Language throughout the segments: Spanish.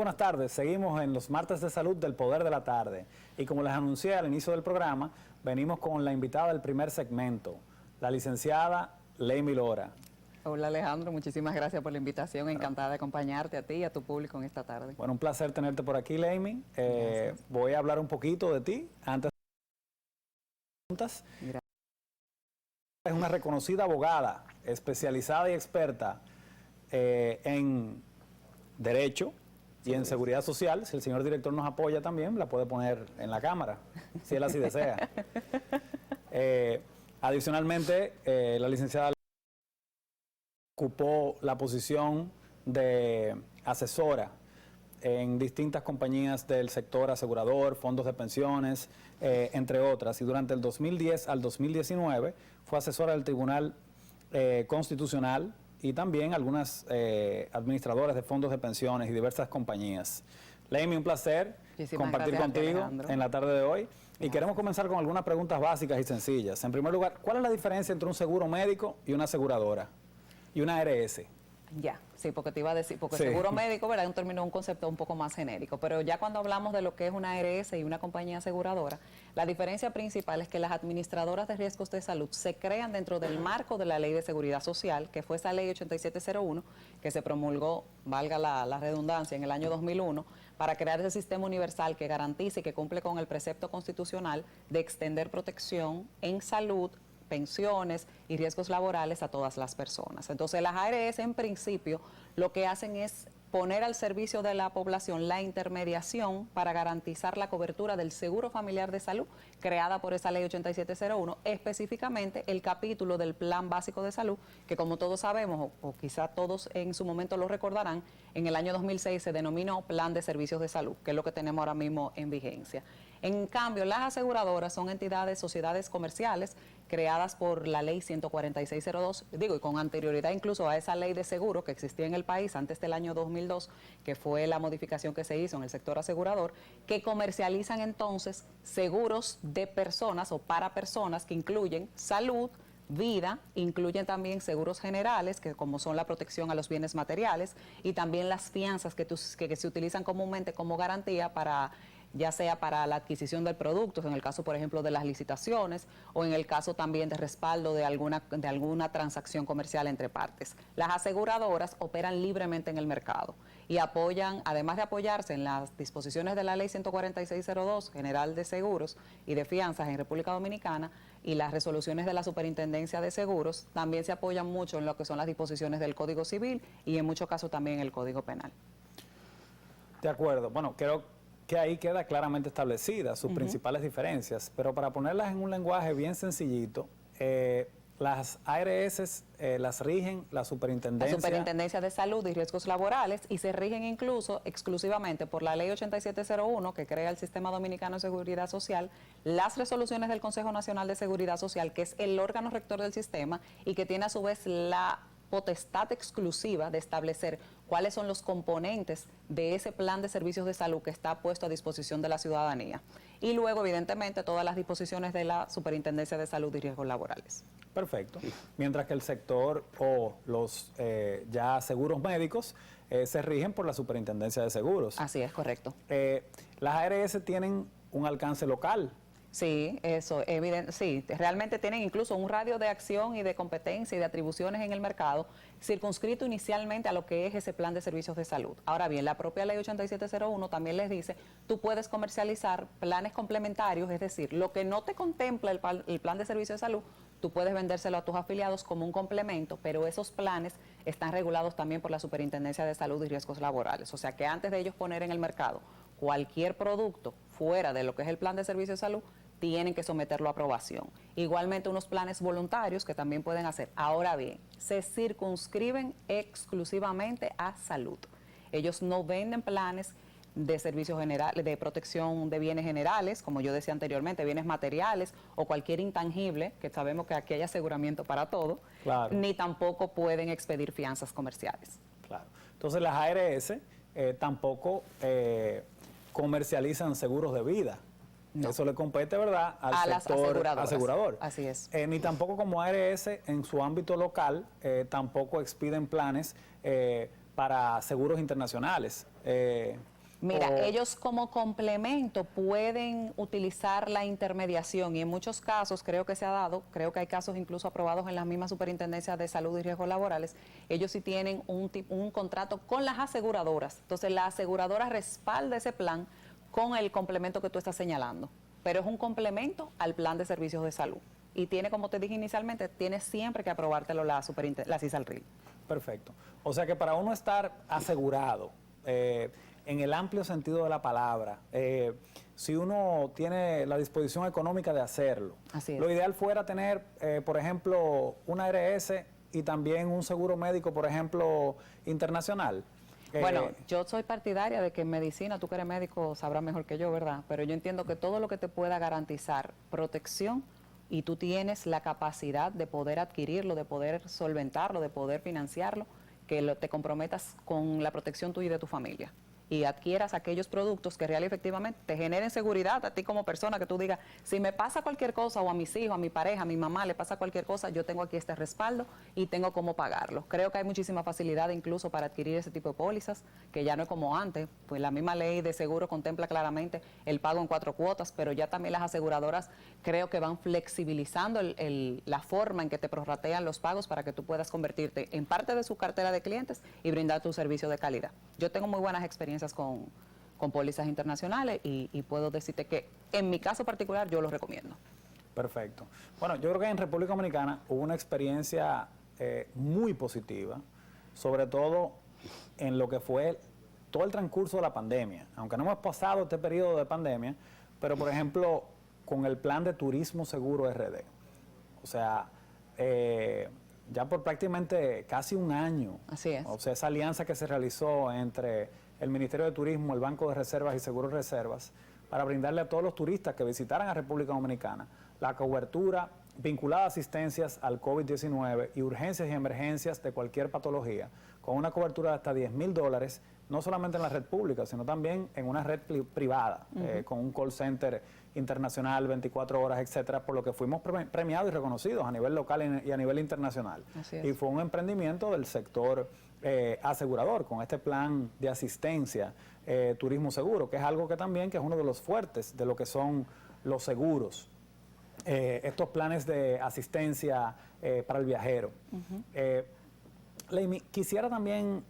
buenas tardes. Seguimos en los martes de salud del Poder de la Tarde. Y como les anuncié al inicio del programa, venimos con la invitada del primer segmento, la licenciada Leymie Lora. Hola Alejandro, muchísimas gracias por la invitación. Encantada de acompañarte a ti y a tu público en esta tarde. Bueno, un placer tenerte por aquí, Leymie. Voy a hablar un poquito de ti antes de preguntas. Gracias. Es una reconocida abogada, especializada y experta en Derecho y en Seguridad Social. Si el señor director nos apoya también, la puede poner en la cámara, si él así desea. Adicionalmente, la licenciada ocupó la posición de asesora en distintas compañías del sector asegurador, fondos de pensiones, entre otras. Y durante el 2010 al 2019 fue asesora del Tribunal Constitucional y también algunas administradoras de fondos de pensiones y diversas compañías. Leymie, un placer compartir contigo en la tarde de hoy. Y queremos comenzar con algunas preguntas básicas y sencillas. En primer lugar, ¿cuál es la diferencia entre un seguro médico y una aseguradora? Y una ARS. Ya, sí, porque te iba a decir, porque seguro médico, ¿verdad? Es un concepto un poco más genérico, pero ya cuando hablamos de lo que es una ARS y una compañía aseguradora, la diferencia principal es que las administradoras de riesgos de salud se crean dentro del marco de la Ley de Seguridad Social, que fue esa Ley 8701, que se promulgó, valga la redundancia, en el año 2001, para crear ese sistema universal que garantice y que cumple con el precepto constitucional de extender protección en salud, pensiones y riesgos laborales a todas las personas. Entonces las ARS en principio lo que hacen es poner al servicio de la población la intermediación para garantizar la cobertura del seguro familiar de salud creada por esa ley 8701, específicamente el capítulo del Plan Básico de Salud, que como todos sabemos, o quizá todos en su momento lo recordarán, en el año 2006 se denominó Plan de Servicios de Salud, que es lo que tenemos ahora mismo en vigencia. En cambio, las aseguradoras son entidades, sociedades comerciales creadas por la ley 14602, y con anterioridad incluso a esa ley de seguro que existía en el país antes del año 2002, que fue la modificación que se hizo en el sector asegurador, que comercializan entonces seguros de personas o para personas que incluyen salud, vida, incluyen también seguros generales, que como son la protección a los bienes materiales, y también las fianzas que se utilizan comúnmente como garantía para, ya sea para la adquisición del producto, en el caso, por ejemplo, de las licitaciones, o en el caso también de respaldo de alguna transacción comercial entre partes. Las aseguradoras operan libremente en el mercado y apoyan, además de apoyarse en las disposiciones de la Ley 14602, General de Seguros y de Fianzas en República Dominicana, y las resoluciones de la Superintendencia de Seguros, también se apoyan mucho en lo que son las disposiciones del Código Civil y en muchos casos también el Código Penal. De acuerdo. Bueno, creo que ahí queda claramente establecida sus principales diferencias, pero para ponerlas en un lenguaje bien sencillito, las ARS las rigen la Superintendencia de Salud y Riesgos Laborales, y se rigen incluso exclusivamente por la Ley 8701, que crea el Sistema Dominicano de Seguridad Social, las resoluciones del Consejo Nacional de Seguridad Social, que es el órgano rector del sistema y que tiene a su vez la potestad exclusiva de establecer cuáles son los componentes de ese plan de servicios de salud que está puesto a disposición de la ciudadanía. Y luego, evidentemente, todas las disposiciones de la Superintendencia de Salud y Riesgos Laborales. Perfecto. Mientras que el sector o los ya seguros médicos se rigen por la Superintendencia de Seguros. Así es, correcto. Las ARS tienen un alcance local. Sí, eso, evidente, sí, realmente tienen incluso un radio de acción y de competencia y de atribuciones en el mercado circunscrito inicialmente a lo que es ese plan de servicios de salud. Ahora bien, la propia ley 8701 también les dice, tú puedes comercializar planes complementarios, es decir, lo que no te contempla el plan de servicios de salud, tú puedes vendérselo a tus afiliados como un complemento, pero esos planes están regulados también por la Superintendencia de Salud y Riesgos Laborales. O sea que antes de ellos poner en el mercado cualquier producto fuera de lo que es el plan de servicios de salud, tienen que someterlo a aprobación. Igualmente unos planes voluntarios que también pueden hacer. Ahora bien, se circunscriben exclusivamente a salud. Ellos no venden planes de servicios generales, de protección de bienes generales, como yo decía anteriormente, bienes materiales o cualquier intangible, que sabemos que aquí hay aseguramiento para todo, claro, ni tampoco pueden expedir fianzas comerciales. Claro. Entonces las ARS tampoco comercializan seguros de vida. No. Eso le compete, ¿verdad?, al sector asegurador. Así es. Ni tampoco como ARS en su ámbito local, tampoco expiden planes para seguros internacionales. Mira, ellos como complemento pueden utilizar la intermediación y en muchos casos creo que se ha dado, creo que hay casos incluso aprobados en las mismas superintendencias de salud y riesgos laborales, ellos sí tienen un contrato con las aseguradoras. Entonces la aseguradora respalda ese plan con el complemento que tú estás señalando, pero es un complemento al plan de servicios de salud. Y tiene, como te dije inicialmente, tiene siempre que aprobártelo la CISALRIL. Perfecto. O sea que para uno estar asegurado, en el amplio sentido de la palabra, si uno tiene la disposición económica de hacerlo, lo ideal fuera tener, por ejemplo, una ARS y también un seguro médico, por ejemplo, internacional. Bueno, yo soy partidaria de que en medicina, tú que eres médico sabrás mejor que yo, ¿verdad? Pero yo entiendo que todo lo que te pueda garantizar protección y tú tienes la capacidad de poder adquirirlo, de poder solventarlo, de poder financiarlo, que te comprometas con la protección tuya y de tu familia. Y adquieras aquellos productos que real y efectivamente te generen seguridad a ti como persona, que tú digas, si me pasa cualquier cosa, o a mis hijos, a mi pareja, a mi mamá le pasa cualquier cosa, yo tengo aquí este respaldo y tengo cómo pagarlo. Creo que hay muchísima facilidad incluso para adquirir ese tipo de pólizas, que ya no es como antes, pues la misma ley de seguro contempla claramente el pago en 4 cuotas, pero ya también las aseguradoras creo que van flexibilizando la forma en que te prorratean los pagos para que tú puedas convertirte en parte de su cartera de clientes y brindar tu servicio de calidad. Yo tengo muy buenas experiencias con pólizas internacionales y puedo decirte que en mi caso particular yo lo recomiendo. Perfecto. Bueno, yo creo que en República Dominicana hubo una experiencia muy positiva, sobre todo en lo que fue todo el transcurso de la pandemia. Aunque no hemos pasado este periodo de pandemia, pero por ejemplo, con el plan de turismo seguro RD. O sea, ya por prácticamente casi un año. Así es. O sea, esa alianza que se realizó entre el Ministerio de Turismo, el Banco de Reservas y Seguros Reservas, para brindarle a todos los turistas que visitaran a República Dominicana la cobertura vinculada a asistencias al COVID-19 y urgencias y emergencias de cualquier patología, con una cobertura de hasta $10,000, no solamente en la red pública, sino también en una red privada, con un call center internacional, 24 horas, etcétera, por lo que fuimos premiados y reconocidos a nivel local y a nivel internacional. Y fue un emprendimiento del sector asegurador, con este plan de asistencia, turismo seguro, que es algo que también que es uno de los fuertes de lo que son los seguros. Estos planes de asistencia para el viajero. Leimi, quisiera también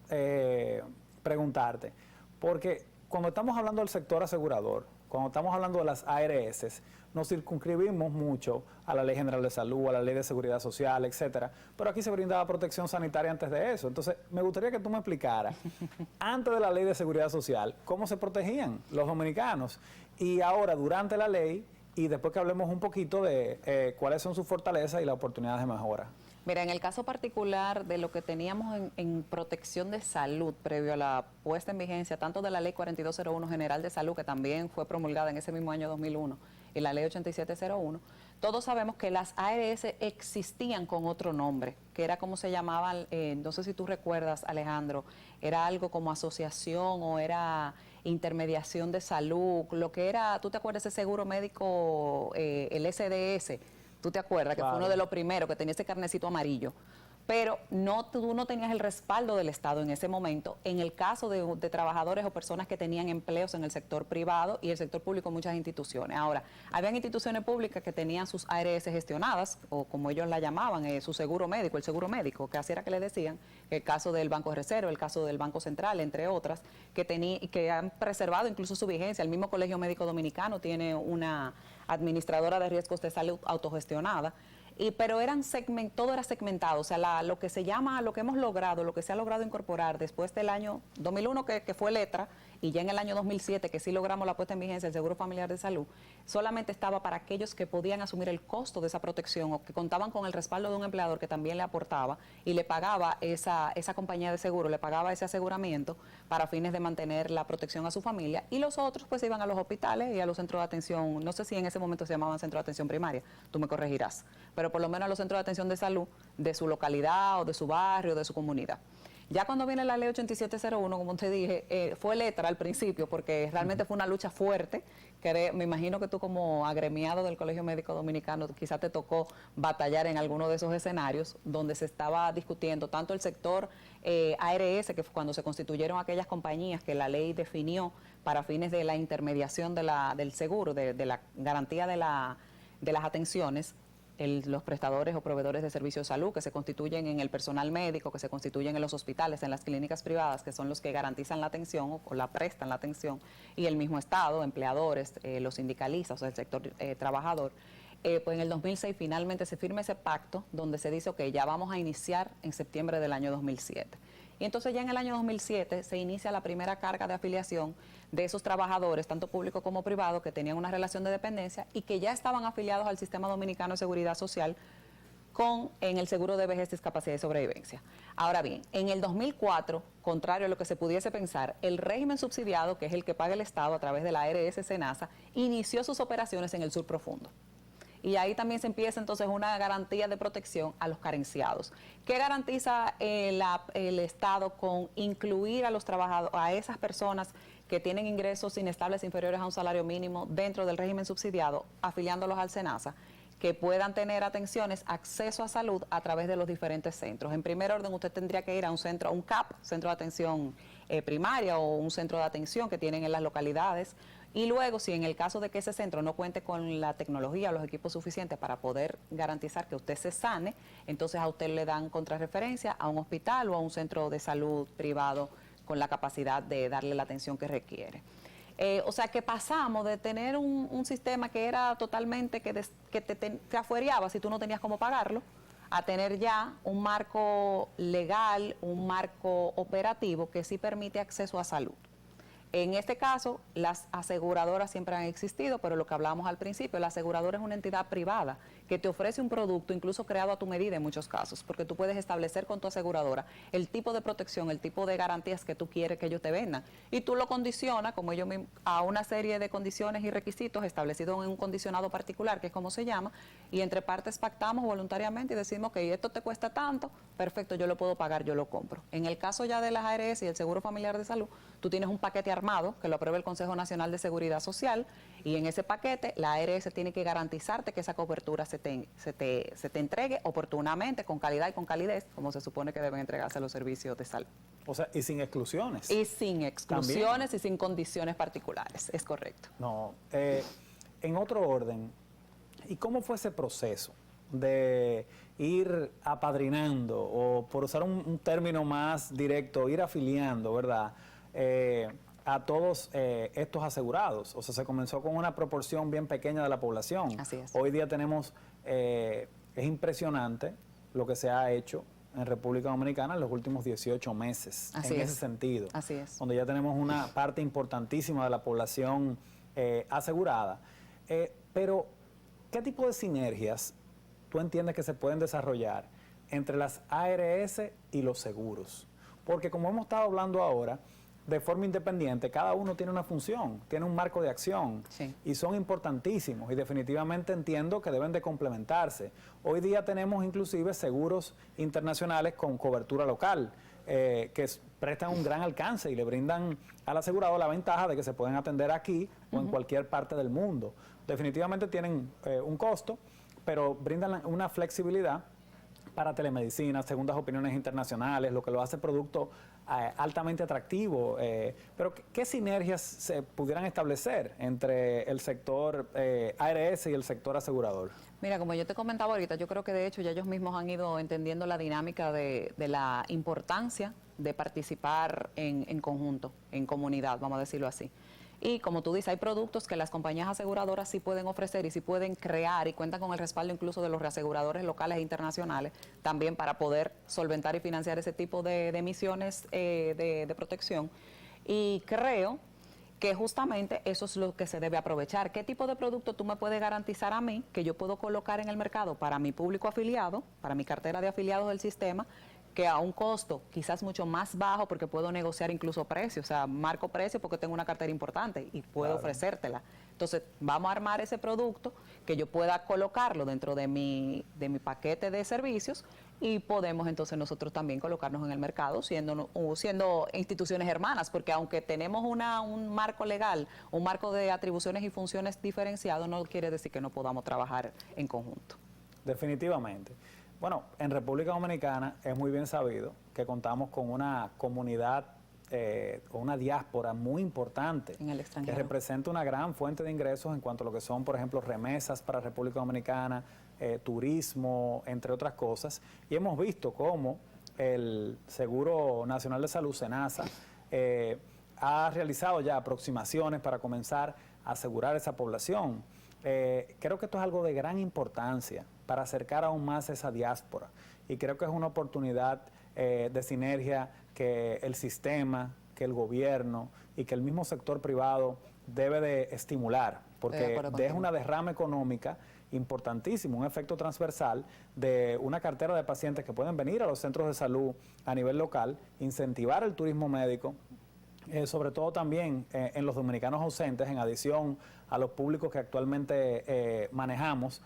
preguntarte, porque cuando estamos hablando del sector asegurador, cuando estamos hablando de las ARS, nos circunscribimos mucho a la Ley General de Salud, a la Ley de Seguridad Social, etcétera, pero aquí se brindaba protección sanitaria antes de eso. Entonces, me gustaría que tú me explicaras, antes de la Ley de Seguridad Social, cómo se protegían los dominicanos, y ahora, durante la ley, y después que hablemos un poquito de cuáles son sus fortalezas y las oportunidades de mejora. Mira, en el caso particular de lo que teníamos en protección de salud previo a la puesta en vigencia, tanto de la Ley 4201 General de Salud, que también fue promulgada en ese mismo año 2001, y la Ley 8701, todos sabemos que las ARS existían con otro nombre, que era como se llamaban, no sé si tú recuerdas, Alejandro, era algo como asociación o era intermediación de salud, lo que era, ¿tú te acuerdas ese seguro médico, el SDS? ¿Tú te acuerdas? Que fue uno de los primeros que tenía ese carnecito amarillo. Pero tú no tenías el respaldo del Estado en ese momento, en el caso de trabajadores o personas que tenían empleos en el sector privado y el sector público, muchas instituciones. Ahora, habían instituciones públicas que tenían sus ARS gestionadas, o como ellos la llamaban, su seguro médico, el seguro médico, que así era que le decían, el caso del Banco de Reserva, el caso del Banco Central, entre otras, que han preservado incluso su vigencia. El mismo Colegio Médico Dominicano tiene una administradora de riesgos de salud autogestionada. Pero todo era segmentado, o sea, lo que se llama, lo que hemos logrado, lo que se ha logrado incorporar después del año 2001, que fue letra, y ya en el año 2007, que sí logramos la puesta en vigencia del Seguro Familiar de Salud, solamente estaba para aquellos que podían asumir el costo de esa protección o que contaban con el respaldo de un empleador que también le aportaba y le pagaba esa compañía de seguro, le pagaba ese aseguramiento para fines de mantener la protección a su familia, y los otros pues iban a los hospitales y a los centros de atención, no sé si en ese momento se llamaban centros de atención primaria, tú me corregirás, pero por lo menos a los centros de atención de salud de su localidad o de su barrio, de su comunidad. Ya cuando viene la ley 8701, como te dije, fue letra al principio, porque realmente fue una lucha fuerte, que me imagino que tú como agremiado del Colegio Médico Dominicano quizá te tocó batallar en alguno de esos escenarios donde se estaba discutiendo tanto el sector ARS, que fue cuando se constituyeron aquellas compañías que la ley definió para fines de la intermediación del seguro, de la garantía de las atenciones, los prestadores o proveedores de servicios de salud que se constituyen en el personal médico, que se constituyen en los hospitales, en las clínicas privadas, que son los que garantizan la atención o la prestan la atención, y el mismo Estado, empleadores, los sindicalistas, o sea, el sector trabajador. Pues en el 2006 finalmente se firma ese pacto donde se dice, ok, ya vamos a iniciar en septiembre del año 2007. Y entonces ya en el año 2007 se inicia la primera carga de afiliación de esos trabajadores, tanto público como privado, que tenían una relación de dependencia y que ya estaban afiliados al Sistema Dominicano de Seguridad Social en el seguro de vejez, discapacidad y sobrevivencia. Ahora bien, en el 2004, contrario a lo que se pudiese pensar, el régimen subsidiado, que es el que paga el Estado a través de la ARS Senasa, inició sus operaciones en el sur profundo. Y ahí también se empieza entonces una garantía de protección a los carenciados. ¿Qué garantiza el Estado con incluir a los trabajadores, a esas personas que tienen ingresos inestables inferiores a un salario mínimo dentro del régimen subsidiado, afiliándolos al SENASA? Que puedan tener atenciones, acceso a salud a través de los diferentes centros. En primer orden, usted tendría que ir a un centro, a un CAP, centro de atención primaria, o un centro de atención que tienen en las localidades. Y luego, si en el caso de que ese centro no cuente con la tecnología o los equipos suficientes para poder garantizar que usted se sane, entonces a usted le dan contrarreferencia a un hospital o a un centro de salud privado con la capacidad de darle la atención que requiere. O sea que pasamos de tener un sistema que era totalmente que te afuereaba si tú no tenías cómo pagarlo, a tener ya un marco legal, un marco operativo que sí permite acceso a salud. En este caso, las aseguradoras siempre han existido, pero lo que hablábamos al principio, la aseguradora es una entidad privada que te ofrece un producto incluso creado a tu medida en muchos casos, porque tú puedes establecer con tu aseguradora el tipo de protección, el tipo de garantías que tú quieres que ellos te vendan. Y tú lo condicionas, como ellos mismos, a una serie de condiciones y requisitos establecidos en un condicionado particular, que es como se llama, y entre partes pactamos voluntariamente y decimos, ok, esto te cuesta tanto, perfecto, yo lo puedo pagar, yo lo compro. En el caso ya de las ARS y el Seguro Familiar de Salud, tú tienes un paquete armado que lo aprueba el Consejo Nacional de Seguridad Social, y en ese paquete la ARS tiene que garantizarte que esa cobertura se te entregue oportunamente, con calidad y con calidez, como se supone que deben entregarse los servicios de salud. O sea, y sin exclusiones. Y sin exclusiones. También. Y sin condiciones particulares, es correcto. No, en otro orden, ¿y cómo fue ese proceso de ir apadrinando, o por usar un término más directo, ir afiliando, ¿verdad?, a todos estos asegurados? O sea, se comenzó con una proporción bien pequeña de la población. Así es. Hoy día tenemos, es impresionante lo que se ha hecho en República Dominicana en los últimos 18 meses. Así en es. ese sentido. Así es. Donde ya tenemos una parte importantísima de la población asegurada. Pero, ¿qué tipo de sinergias tú entiendes que se pueden desarrollar entre las ARS y los seguros? Porque como hemos estado hablando ahora, de forma independiente, cada uno tiene una función, tiene un marco de acción, sí, y son importantísimos, y definitivamente entiendo que deben de complementarse. Hoy día tenemos inclusive seguros internacionales con cobertura local, que prestan un gran alcance y le brindan al asegurado la ventaja de que se pueden atender aquí o en cualquier parte del mundo. Definitivamente tienen un costo, pero brindan una flexibilidad para telemedicina, segundas opiniones internacionales, lo que lo hace producto altamente atractivo. Pero ¿qué sinergias se pudieran establecer entre el sector ARS y el sector asegurador? Mira, como yo te comentaba ahorita, yo creo que de hecho ya ellos mismos han ido entendiendo la dinámica de la importancia de participar en conjunto, en comunidad, vamos a decirlo así. Y como tú dices, hay productos que las compañías aseguradoras sí pueden ofrecer y sí pueden crear, y cuentan con el respaldo incluso de los reaseguradores locales e internacionales, también para poder solventar y financiar ese tipo de emisiones de protección. Y creo que justamente eso es lo que se debe aprovechar. ¿Qué tipo de producto tú me puedes garantizar a mí que yo puedo colocar en el mercado para mi público afiliado, para mi cartera de afiliados del sistema, que a un costo quizás mucho más bajo, porque puedo negociar incluso precios, o sea, marco precio porque tengo una cartera importante y puedo ofrecértela. Entonces, vamos a armar ese producto que yo pueda colocarlo dentro de mi paquete de servicios y podemos entonces nosotros también colocarnos en el mercado siendo instituciones hermanas, porque aunque tenemos un marco legal, un marco de atribuciones y funciones diferenciado, no quiere decir que no podamos trabajar en conjunto. Definitivamente. Bueno, en República Dominicana es muy bien sabido que contamos con una comunidad o una diáspora muy importante En el extranjero. que representa una gran fuente de ingresos en cuanto a lo que son, por ejemplo, remesas para República Dominicana, turismo, entre otras cosas. Y hemos visto cómo el Seguro Nacional de Salud, SENASA, ha realizado ya aproximaciones para comenzar a asegurar esa población. Creo que esto es algo de gran importancia para acercar aún más esa diáspora y creo que es una oportunidad de sinergia que el sistema, que el gobierno y que el mismo sector privado debe de estimular, porque deja una derrama económica importantísimo, un efecto transversal de una cartera de pacientes que pueden venir a los centros de salud a nivel local, incentivar el turismo médico, sobre todo también en los dominicanos ausentes, en adición a los públicos que actualmente manejamos,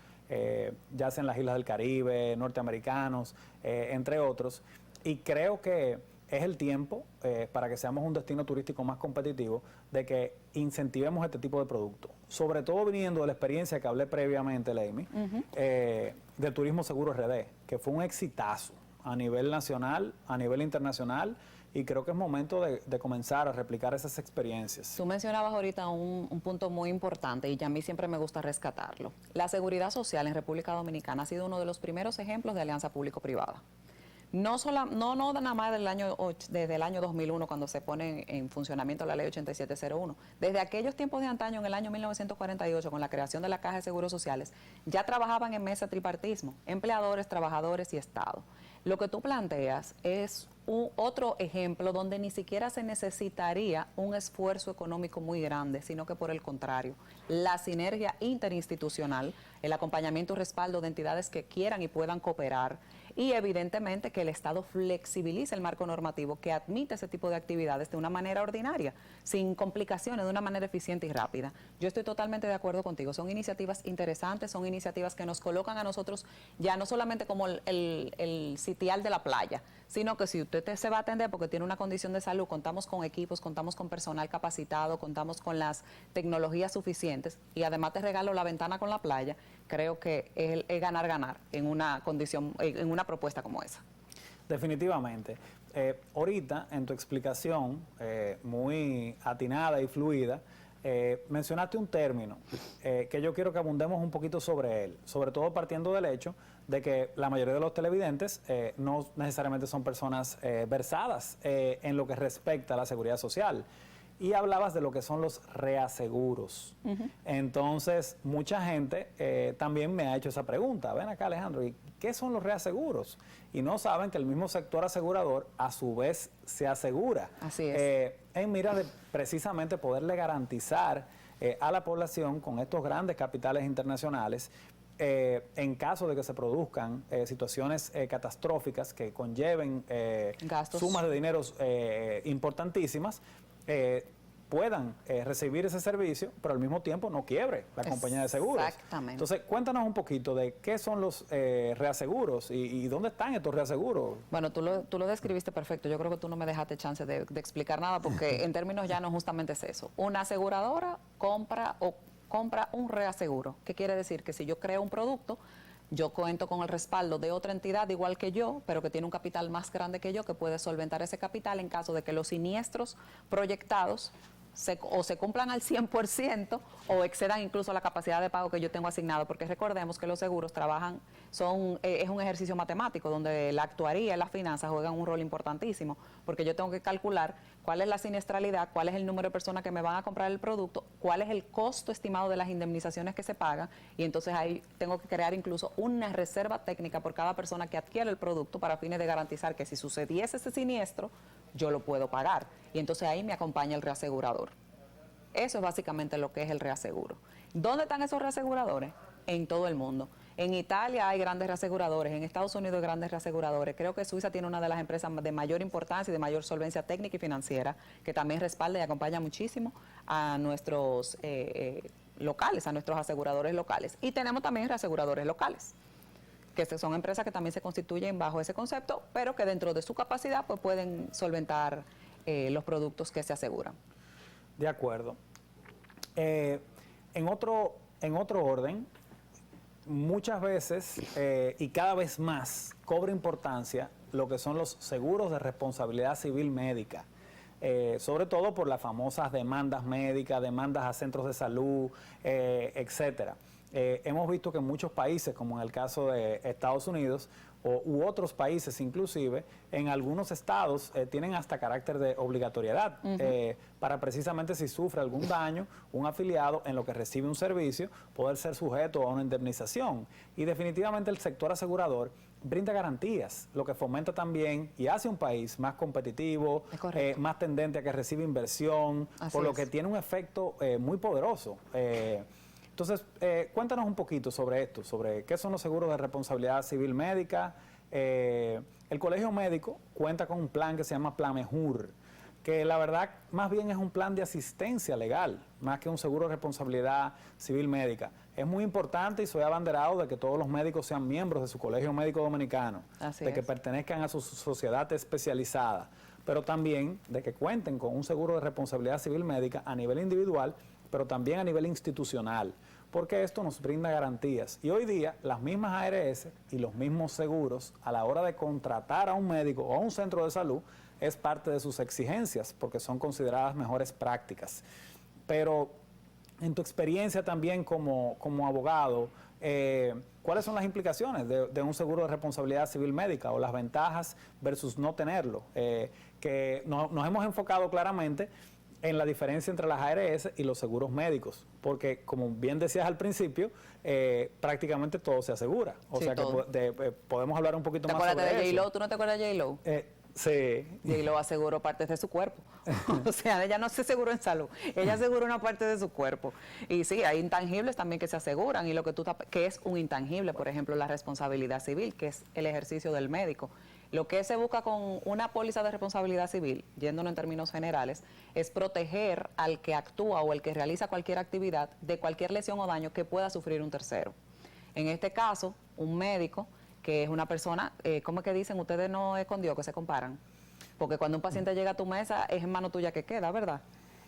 ya sea en las islas del Caribe, norteamericanos, entre otros. Y creo que es el tiempo, para que seamos un destino turístico más competitivo, de que incentivemos este tipo de productos. Sobre todo viniendo de la experiencia que hablé previamente, Leimi, del Turismo Seguro RD, que fue un exitazo a nivel nacional, a nivel internacional, y creo que es momento de comenzar a replicar esas experiencias. Tú mencionabas ahorita un punto muy importante y a mí siempre me gusta rescatarlo. La seguridad social en República Dominicana ha sido uno de los primeros ejemplos de alianza público-privada. No nada más desde el año 2001, cuando se pone en funcionamiento la ley 8701. Desde aquellos tiempos de antaño, en el año 1948, con la creación de la Caja de Seguros Sociales, ya trabajaban en mesa tripartismo, empleadores, trabajadores y Estado. Lo que tú planteas es otro ejemplo donde ni siquiera se necesitaría un esfuerzo económico muy grande, sino que por el contrario, la sinergia interinstitucional, el acompañamiento y respaldo de entidades que quieran y puedan cooperar, y evidentemente que el Estado flexibilice el marco normativo que admite ese tipo de actividades de una manera ordinaria, sin complicaciones, de una manera eficiente y rápida. Yo estoy totalmente de acuerdo contigo, son iniciativas interesantes, son iniciativas que nos colocan a nosotros ya no solamente como el sitial de la playa, sino que si usted se va a atender porque tiene una condición de salud, contamos con equipos, contamos con personal capacitado, contamos con las tecnologías suficientes y además te regalo la ventana con la playa. Creo que es ganar-ganar en una condición, en una propuesta como esa. Definitivamente. Ahorita, en tu explicación, muy atinada y fluida, mencionaste un término que yo quiero que abundemos un poquito sobre él, sobre todo partiendo del hecho de que la mayoría de los televidentes no necesariamente son personas versadas en lo que respecta a la seguridad social. Y hablabas de lo que son los reaseguros. Entonces, mucha gente también me ha hecho esa pregunta. Ven acá, Alejandro, ¿y qué son los reaseguros? Y no saben que el mismo sector asegurador a su vez se asegura. Así es. En mira de precisamente poderle garantizar a la población con estos grandes capitales internacionales, en caso de que se produzcan situaciones catastróficas que conlleven sumas de dineros importantísimas, puedan recibir ese servicio, pero al mismo tiempo no quiebre la compañía de seguros. Exactamente. Entonces, cuéntanos un poquito de qué son los reaseguros y dónde están estos reaseguros. Bueno, tú lo describiste perfecto. Yo creo que tú no me dejaste chance de explicar nada porque en términos llanos justamente es eso. Una aseguradora compra un reaseguro. ¿Qué quiere decir? Que si yo creo un producto, yo cuento con el respaldo de otra entidad igual que yo, pero que tiene un capital más grande que yo, que puede solventar ese capital en caso de que los siniestros proyectados o se cumplan al 100% o excedan incluso la capacidad de pago que yo tengo asignado, porque recordemos que los seguros trabajan, es un ejercicio matemático donde la actuaría y las finanzas juegan un rol importantísimo, porque yo tengo que calcular cuál es la siniestralidad, cuál es el número de personas que me van a comprar el producto, cuál es el costo estimado de las indemnizaciones que se pagan, y entonces ahí tengo que crear incluso una reserva técnica por cada persona que adquiere el producto para fines de garantizar que si sucediese ese siniestro, yo lo puedo pagar. Y entonces ahí me acompaña el reasegurador. Eso es básicamente lo que es el reaseguro. ¿Dónde están esos reaseguradores? en todo el mundo. En Italia hay grandes reaseguradores, en Estados Unidos hay grandes reaseguradores. Creo que Suiza tiene una de las empresas de mayor importancia y de mayor solvencia técnica y financiera, que también respalda y acompaña muchísimo a nuestros locales, a nuestros aseguradores locales. Y tenemos también reaseguradores locales, que son empresas que también se constituyen bajo ese concepto, pero que dentro de su capacidad pues, pueden solventar los productos que se aseguran. De acuerdo. En otro orden, muchas veces y cada vez más cobra importancia lo que son los seguros de responsabilidad civil médica, sobre todo por las famosas demandas médicas, demandas a centros de salud, etcétera. Hemos visto que en muchos países, como en el caso de Estados Unidos, u otros países inclusive, en algunos estados tienen hasta carácter de obligatoriedad para precisamente si sufre algún daño un afiliado en lo que recibe un servicio, poder ser sujeto a una indemnización. Y definitivamente el sector asegurador brinda garantías, lo que fomenta también y hace un país más competitivo, más tendente a que reciba inversión, por lo que tiene un efecto muy poderoso. Entonces, cuéntanos un poquito sobre esto, sobre qué son los seguros de responsabilidad civil médica. El Colegio Médico cuenta con un plan que se llama Plan Mejur, que la verdad más bien es un plan de asistencia legal, más que un seguro de responsabilidad civil médica. Es muy importante y soy abanderado de que todos los médicos sean miembros de su Colegio Médico Dominicano, que pertenezcan a su sociedad especializada, pero también de que cuenten con un seguro de responsabilidad civil médica a nivel individual, pero también a nivel institucional, porque esto nos brinda garantías. Y hoy día las mismas ARS y los mismos seguros, a la hora de contratar a un médico o a un centro de salud, es parte de sus exigencias, porque son consideradas mejores prácticas. Pero en tu experiencia también como abogado, ¿cuáles son las implicaciones de un seguro de responsabilidad civil médica o las ventajas versus no tenerlo? Que nos hemos enfocado claramente en la diferencia entre las ARS y los seguros médicos, porque como bien decías al principio, prácticamente todo se asegura. O sea todo. Que podemos hablar un poquito más sobre eso. ¿Te acuerdas de J-Lo? ¿Tú no te acuerdas de J-Lo? Sí. J-Lo aseguró partes de su cuerpo. O sea, ella no se aseguró en salud, ella aseguró una parte de su cuerpo. Y sí, hay intangibles también que se aseguran, y lo que que es un intangible, por ejemplo, la responsabilidad civil, que es el ejercicio del médico. Lo que se busca con una póliza de responsabilidad civil, yéndonos en términos generales, es proteger al que actúa o el que realiza cualquier actividad de cualquier lesión o daño que pueda sufrir un tercero. En este caso, un médico, que es una persona, ¿cómo es que dicen? Ustedes no es con Dios que se comparan. Porque cuando un paciente llega a tu mesa, es en mano tuya que queda, ¿verdad?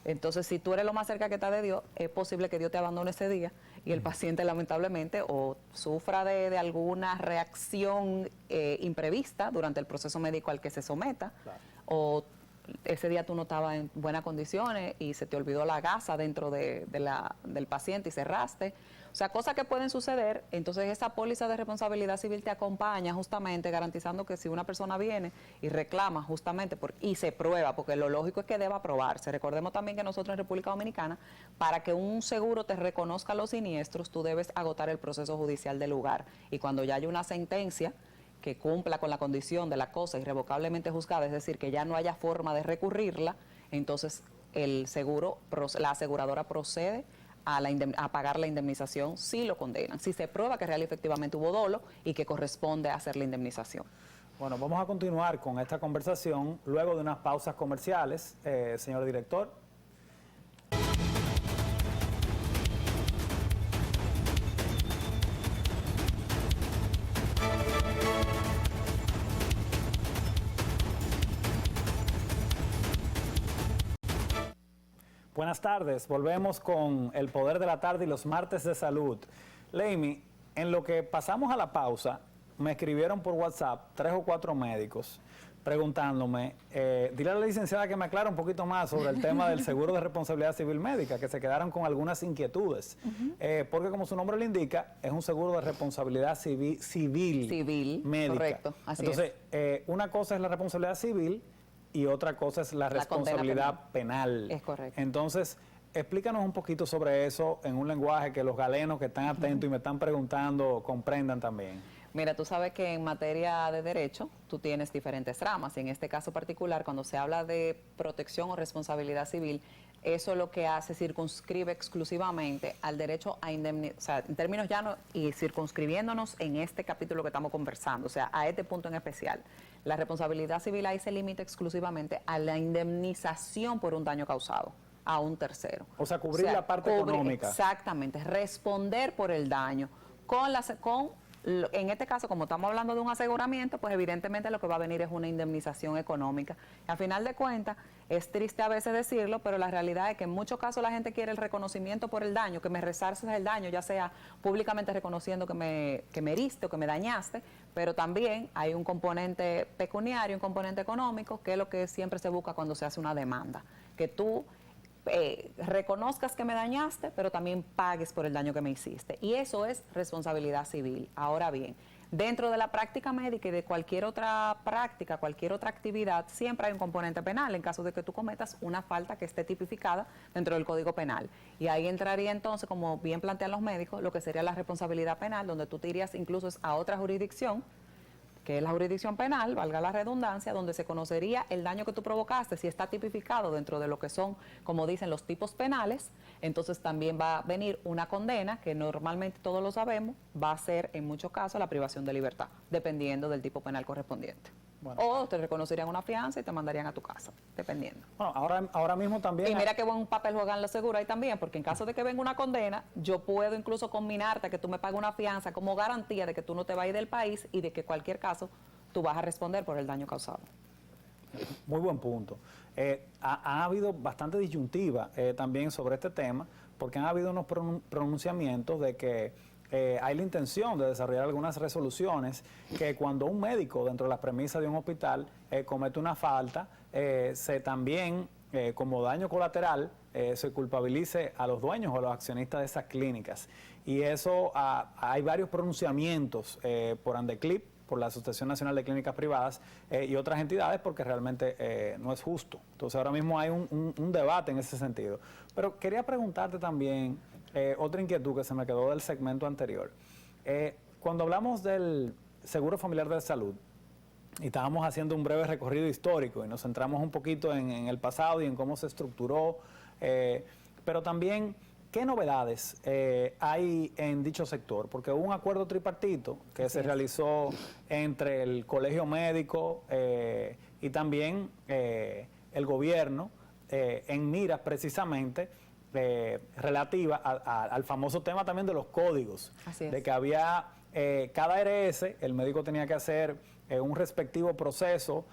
Entonces, si tú eres lo más cerca que está de Dios, es posible que Dios te abandone ese día y el paciente lamentablemente o sufra de alguna reacción imprevista durante el proceso médico al que se someta, o ese día tú no estabas en buenas condiciones y se te olvidó la gasa dentro del paciente y cerraste. O sea, cosas que pueden suceder. Entonces esa póliza de responsabilidad civil te acompaña justamente garantizando que si una persona viene y reclama justamente y se prueba, porque lo lógico es que deba probarse. Recordemos también que nosotros en República Dominicana, para que un seguro te reconozca los siniestros, tú debes agotar el proceso judicial del lugar. Y cuando ya haya una sentencia que cumpla con la condición de la cosa irrevocablemente juzgada, es decir, que ya no haya forma de recurrirla, entonces el seguro, la aseguradora procede a pagar la indemnización si lo condenan, si se prueba que real y efectivamente hubo dolo y que corresponde hacer la indemnización. Bueno, vamos a continuar con esta conversación luego de unas pausas comerciales, señor director. Buenas tardes, volvemos con el poder de la tarde y los martes de salud. Leimi, en lo que pasamos a la pausa, me escribieron por WhatsApp 3 o 4 médicos preguntándome, dile a la licenciada que me aclare un poquito más sobre el tema del seguro de responsabilidad civil médica, que se quedaron con algunas inquietudes, porque como su nombre lo indica, es un seguro de responsabilidad civil médica. Correcto, así Entonces, una cosa es la responsabilidad civil y otra cosa es la responsabilidad penal. Es correcto. Entonces, explícanos un poquito sobre eso en un lenguaje que los galenos que están atentos y me están preguntando comprendan también. Mira, tú sabes que en materia de derecho tú tienes diferentes ramas y en este caso particular, cuando se habla de protección o responsabilidad civil, eso lo que hace circunscribe exclusivamente al derecho a indemnizar, o sea, en términos llanos y circunscribiéndonos en este capítulo que estamos conversando, o sea, a este punto en especial. La responsabilidad civil ahí se limita exclusivamente a la indemnización por un daño causado a un tercero. O sea, cubrir la parte económica. Exactamente, responder por el daño en este caso, como estamos hablando de un aseguramiento, pues evidentemente lo que va a venir es una indemnización económica. Y a final de cuentas, es triste a veces decirlo, pero la realidad es que en muchos casos la gente quiere el reconocimiento por el daño, que me resarces el daño, ya sea públicamente reconociendo que me heriste o que me dañaste, pero también hay un componente pecuniario, un componente económico, que es lo que siempre se busca cuando se hace una demanda, que tú reconozcas que me dañaste, pero también pagues por el daño que me hiciste. Y eso es responsabilidad civil. Ahora bien, dentro de la práctica médica y de cualquier otra práctica, cualquier otra actividad, siempre hay un componente penal en caso de que tú cometas una falta que esté tipificada dentro del Código Penal. Y ahí entraría entonces, como bien plantean los médicos, lo que sería la responsabilidad penal, donde tú te irías incluso a otra jurisdicción, que es la jurisdicción penal, valga la redundancia, donde se conocería el daño que tú provocaste, si está tipificado dentro de lo que son, como dicen, los tipos penales, entonces también va a venir una condena, que normalmente todos lo sabemos, va a ser en muchos casos la privación de libertad, dependiendo del tipo penal correspondiente. Bueno. O te reconocerían una fianza y te mandarían a tu casa, dependiendo. Bueno, ahora mismo también... Y mira qué buen papel juegan los seguros ahí también, porque en caso de que venga una condena, yo puedo incluso combinarte a que tú me pagues una fianza como garantía de que tú no te vas a ir del país y de que cualquier caso tú vas a responder por el daño causado. Muy buen punto. Ha habido bastante disyuntiva también sobre este tema, porque han habido unos pronunciamientos de que hay la intención de desarrollar algunas resoluciones que cuando un médico dentro de las premisas de un hospital comete una falta, se también como daño colateral se culpabilice a los dueños o a los accionistas de esas clínicas. Y eso hay varios pronunciamientos por Andeclip, por la Asociación Nacional de Clínicas Privadas y otras entidades, porque realmente no es justo. Entonces ahora mismo hay un debate en ese sentido. Pero quería preguntarte también otra inquietud que se me quedó del segmento anterior. Cuando hablamos del Seguro Familiar de Salud, y estábamos haciendo un breve recorrido histórico y nos centramos un poquito en el pasado y en cómo se estructuró, pero también ¿qué novedades hay en dicho sector? Porque hubo un acuerdo tripartito que se realizó entre el Colegio Médico y también el gobierno en miras precisamente relativa al famoso tema también de los códigos. De que había cada ARS, el médico tenía que hacer un respectivo proceso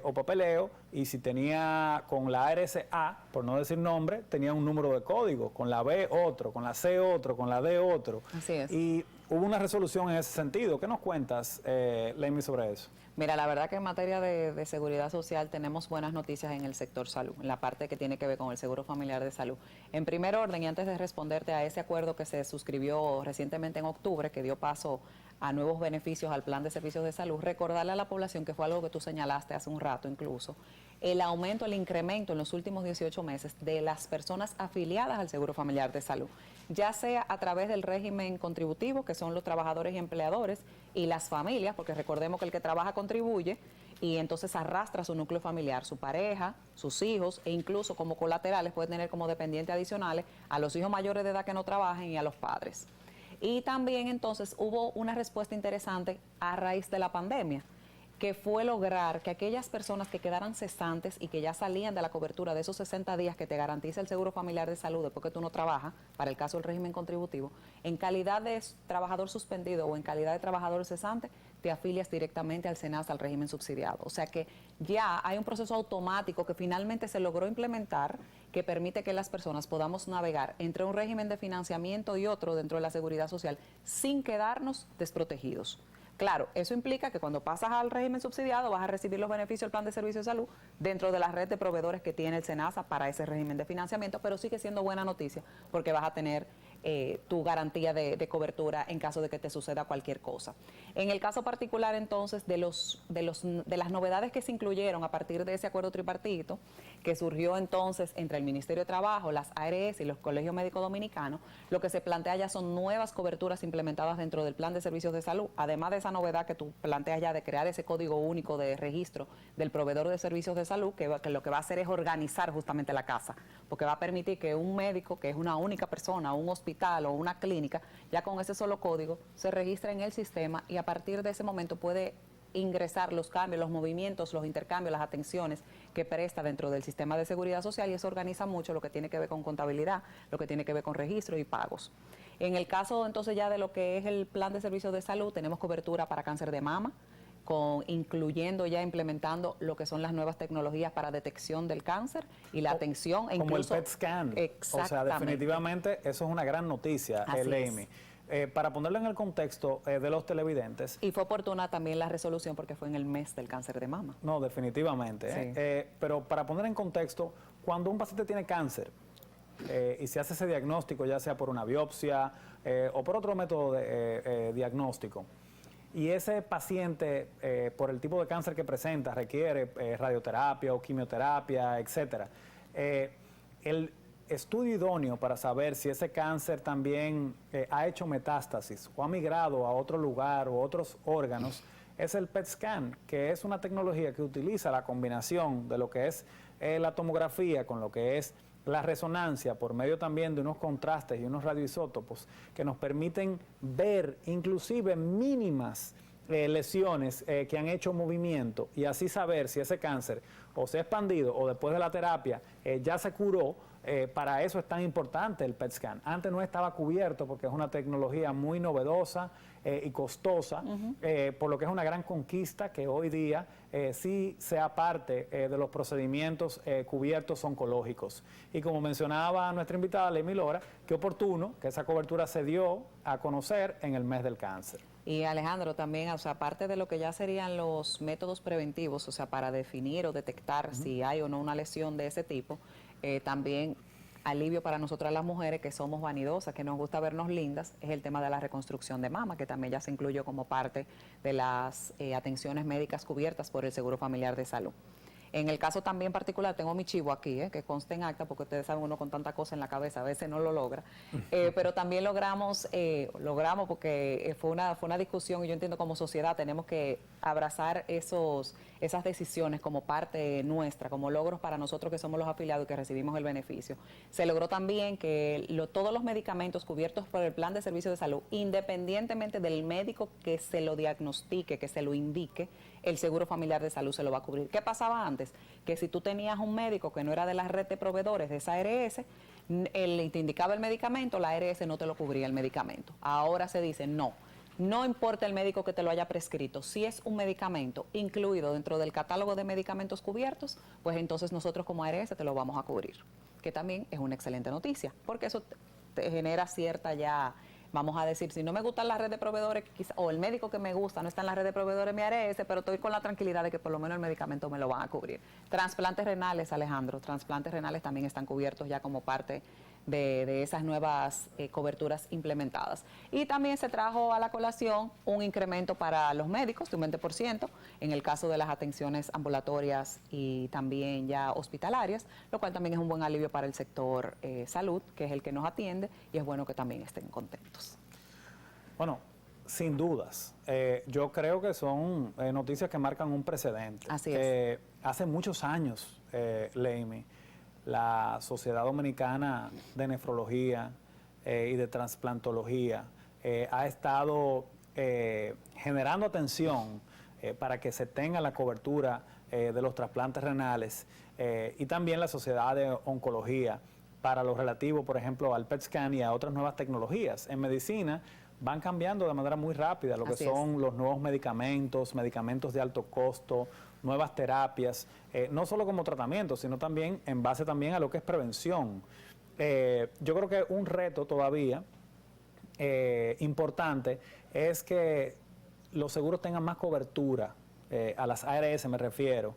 o papeleo, y si tenía con la ARS A, por no decir nombre, tenía un número de código, con la B otro, con la C otro, con la D otro. Así es. Y hubo una resolución en ese sentido. ¿Qué nos cuentas, Leimi, sobre eso? Mira, la verdad que en materia de seguridad social tenemos buenas noticias en el sector salud, en la parte que tiene que ver con el Seguro Familiar de Salud. En primer orden, y antes de responderte a ese acuerdo que se suscribió recientemente en octubre, que dio paso a nuevos beneficios al plan de servicios de salud, recordarle a la población, que fue algo que tú señalaste hace un rato incluso, el aumento, el incremento en los últimos 18 meses de las personas afiliadas al Seguro Familiar de Salud, ya sea a través del régimen contributivo, que son los trabajadores y empleadores, y las familias, porque recordemos que el que trabaja contribuye y entonces arrastra su núcleo familiar, su pareja, sus hijos, e incluso como colaterales puede tener como dependientes adicionales a los hijos mayores de edad que no trabajen y a los padres. Y también entonces hubo una respuesta interesante a raíz de la pandemia, que fue lograr que aquellas personas que quedaran cesantes y que ya salían de la cobertura de esos 60 días que te garantiza el Seguro Familiar de Salud después que tú no trabajas, para el caso del régimen contributivo, en calidad de trabajador suspendido o en calidad de trabajador cesante, te afilias directamente al SENASA, al régimen subsidiado. O sea que ya hay un proceso automático que finalmente se logró implementar, que permite que las personas podamos navegar entre un régimen de financiamiento y otro dentro de la seguridad social sin quedarnos desprotegidos. Claro, eso implica que cuando pasas al régimen subsidiado vas a recibir los beneficios del plan de servicios de salud dentro de la red de proveedores que tiene el SENASA para ese régimen de financiamiento, pero sigue siendo buena noticia porque vas a tener tu garantía de cobertura en caso de que te suceda cualquier cosa. En el caso particular, entonces, de las novedades que se incluyeron a partir de ese acuerdo tripartito, que surgió entonces entre el Ministerio de Trabajo, las ARS y los Colegios Médicos Dominicanos, lo que se plantea ya son nuevas coberturas implementadas dentro del Plan de Servicios de Salud, además de esa novedad que tú planteas ya de crear ese código único de registro del proveedor de servicios de salud, que lo que va a hacer es organizar justamente la casa, porque va a permitir que un médico, que es una única persona, un hospital o una clínica, ya con ese solo código se registra en el sistema y a partir de ese momento puede ingresar los cambios, los movimientos, los intercambios, las atenciones que presta dentro del sistema de seguridad social, y eso organiza mucho lo que tiene que ver con contabilidad, lo que tiene que ver con registro y pagos. En el caso entonces ya de lo que es el plan de servicios de salud, tenemos cobertura para cáncer de mama, incluyendo ya implementando lo que son las nuevas tecnologías para detección del cáncer y la atención. Como incluso el PET scan. Exactamente. O sea, definitivamente eso es una gran noticia, Amy. Para ponerlo en el contexto de los televidentes. Y fue oportuna también la resolución porque fue en el mes del cáncer de mama. No, definitivamente. Sí. Pero para poner en contexto, cuando un paciente tiene cáncer y se hace ese diagnóstico, ya sea por una biopsia o por otro método de diagnóstico, y ese paciente, por el tipo de cáncer que presenta, requiere radioterapia o quimioterapia, etcétera. El estudio idóneo para saber si ese cáncer también ha hecho metástasis o ha migrado a otro lugar o otros órganos es el PET scan, que es una tecnología que utiliza la combinación de lo que es la tomografía con lo que es la resonancia por medio también de unos contrastes y unos radioisótopos que nos permiten ver inclusive mínimas lesiones que han hecho movimiento y así saber si ese cáncer o se ha expandido o después de la terapia ya se curó. Para eso es tan importante el PET scan. Antes no estaba cubierto porque es una tecnología muy novedosa y costosa, por lo que es una gran conquista que hoy día sí sea parte de los procedimientos cubiertos oncológicos. Y como mencionaba nuestra invitada Amy Lora, qué oportuno que esa cobertura se dio a conocer en el mes del cáncer. Y Alejandro, también, o sea, aparte de lo que ya serían los métodos preventivos, o sea, para definir o detectar si hay o no una lesión de ese tipo, también alivio para nosotras las mujeres que somos vanidosas, que nos gusta vernos lindas, es el tema de la reconstrucción de mama, que también ya se incluyó como parte de las atenciones médicas cubiertas por el Seguro Familiar de Salud. En el caso también particular, tengo mi chivo aquí, que conste en acta, porque ustedes saben, uno con tanta cosa en la cabeza a veces no lo logra, pero también logramos porque fue una discusión y yo entiendo como sociedad tenemos que abrazar esas decisiones como parte nuestra, como logros para nosotros que somos los afiliados y que recibimos el beneficio. Se logró también que todos los medicamentos cubiertos por el plan de servicios de salud, independientemente del médico que se lo diagnostique, que se lo indique, el Seguro Familiar de Salud se lo va a cubrir. ¿Qué pasaba antes? Que si tú tenías un médico que no era de la red de proveedores de esa ARS, él te indicaba el medicamento, la ARS no te lo cubría el medicamento. Ahora se dice no importa el médico que te lo haya prescrito, si es un medicamento incluido dentro del catálogo de medicamentos cubiertos, pues entonces nosotros como ARS te lo vamos a cubrir, que también es una excelente noticia, porque eso te genera cierta ya, vamos a decir, si no me gusta la red de proveedores, o el médico que me gusta no está en la red de proveedores, me haré ese, pero estoy con la tranquilidad de que por lo menos el medicamento me lo van a cubrir. Trasplantes renales, Alejandro, trasplantes renales también están cubiertos ya como parte de esas nuevas coberturas implementadas. Y también se trajo a la colación un incremento para los médicos de un 20% en el caso de las atenciones ambulatorias y también ya hospitalarias, lo cual también es un buen alivio para el sector salud, que es el que nos atiende, y es bueno que también estén contentos. Bueno, sin dudas. Yo creo que son noticias que marcan un precedente. Así es. Hace muchos años, Amy, la Sociedad Dominicana de Nefrología y de Transplantología ha estado generando atención para que se tenga la cobertura de los trasplantes renales y también la Sociedad de Oncología para lo relativo, por ejemplo, al PET scan y a otras nuevas tecnologías. En medicina van cambiando de manera muy rápida lo que son los nuevos medicamentos de alto costo, nuevas terapias, no solo como tratamiento, sino también en base también a lo que es prevención. Yo creo que un reto todavía importante es que los seguros tengan más cobertura, a las ARS me refiero,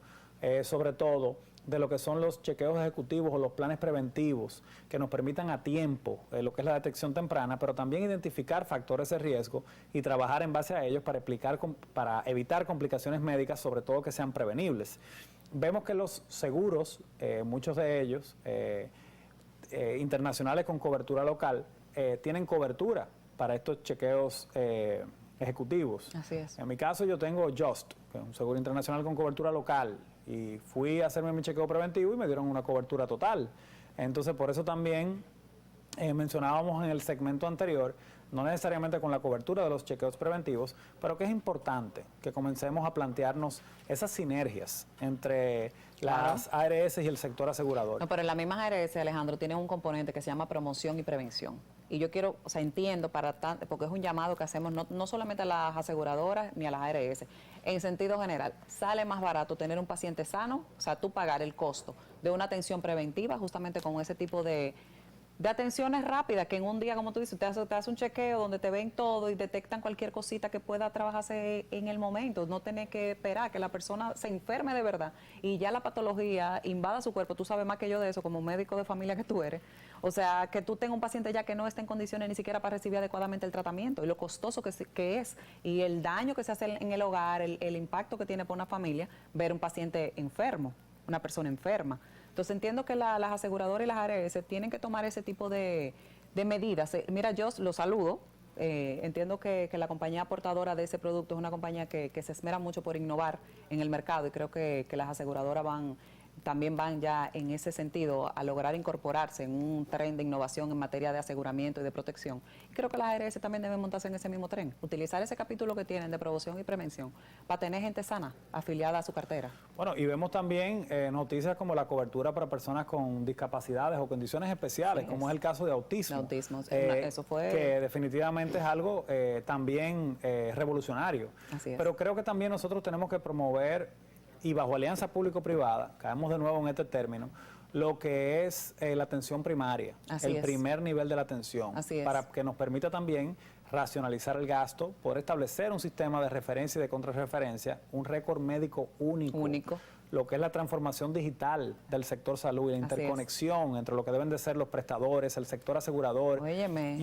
sobre todo de lo que son los chequeos ejecutivos o los planes preventivos que nos permitan a tiempo lo que es la detección temprana, pero también identificar factores de riesgo y trabajar en base a ellos para evitar complicaciones médicas, sobre todo que sean prevenibles. Vemos que los seguros, muchos de ellos internacionales con cobertura local, tienen cobertura para estos chequeos ejecutivos. Así es. En mi caso yo tengo Just, que es un seguro internacional con cobertura local, y fui a hacerme mi chequeo preventivo y me dieron una cobertura total. Entonces por eso también mencionábamos en el segmento anterior, no necesariamente con la cobertura de los chequeos preventivos, pero que es importante que comencemos a plantearnos esas sinergias entre las ARS y el sector asegurador. No, pero en la misma ARS, Alejandro, tiene un componente que se llama promoción y prevención. Y yo quiero, o sea, entiendo, porque es un llamado que hacemos no solamente a las aseguradoras ni a las ARS, en sentido general, sale más barato tener un paciente sano, o sea, tú pagar el costo de una atención preventiva justamente con ese tipo de atenciones rápidas, que en un día, como tú dices, te hace un chequeo donde te ven todo y detectan cualquier cosita que pueda trabajarse en el momento, no tener que esperar que la persona se enferme de verdad y ya la patología invada su cuerpo. Tú sabes más que yo de eso como médico de familia que tú eres. O sea, que tú tengas un paciente ya que no está en condiciones ni siquiera para recibir adecuadamente el tratamiento y lo costoso que es y el daño que se hace en el hogar, el impacto que tiene para una familia ver un paciente enfermo, una persona enferma. Entonces entiendo que las aseguradoras y las ARS tienen que tomar ese tipo de medidas. Mira, yo lo saludo. Entiendo que la compañía aportadora de ese producto es una compañía que se esmera mucho por innovar en el mercado y creo que las aseguradoras también van ya en ese sentido a lograr incorporarse en un tren de innovación en materia de aseguramiento y de protección. Creo que las ARS también deben montarse en ese mismo tren, utilizar ese capítulo que tienen de promoción y prevención para tener gente sana afiliada a su cartera. Bueno, y vemos también noticias como la cobertura para personas con discapacidades o condiciones especiales, como es el caso de autismo. Eso fue... Que definitivamente es algo también revolucionario. Así es. Pero creo que también nosotros tenemos que promover, y bajo alianza público-privada, caemos de nuevo en este término, lo que es la atención primaria, primer nivel de la atención, para que nos permita también racionalizar el gasto, poder establecer un sistema de referencia y de contrarreferencia, un récord médico único, lo que es la transformación digital del sector salud y la interconexión entre lo que deben de ser los prestadores, el sector asegurador. Óyeme,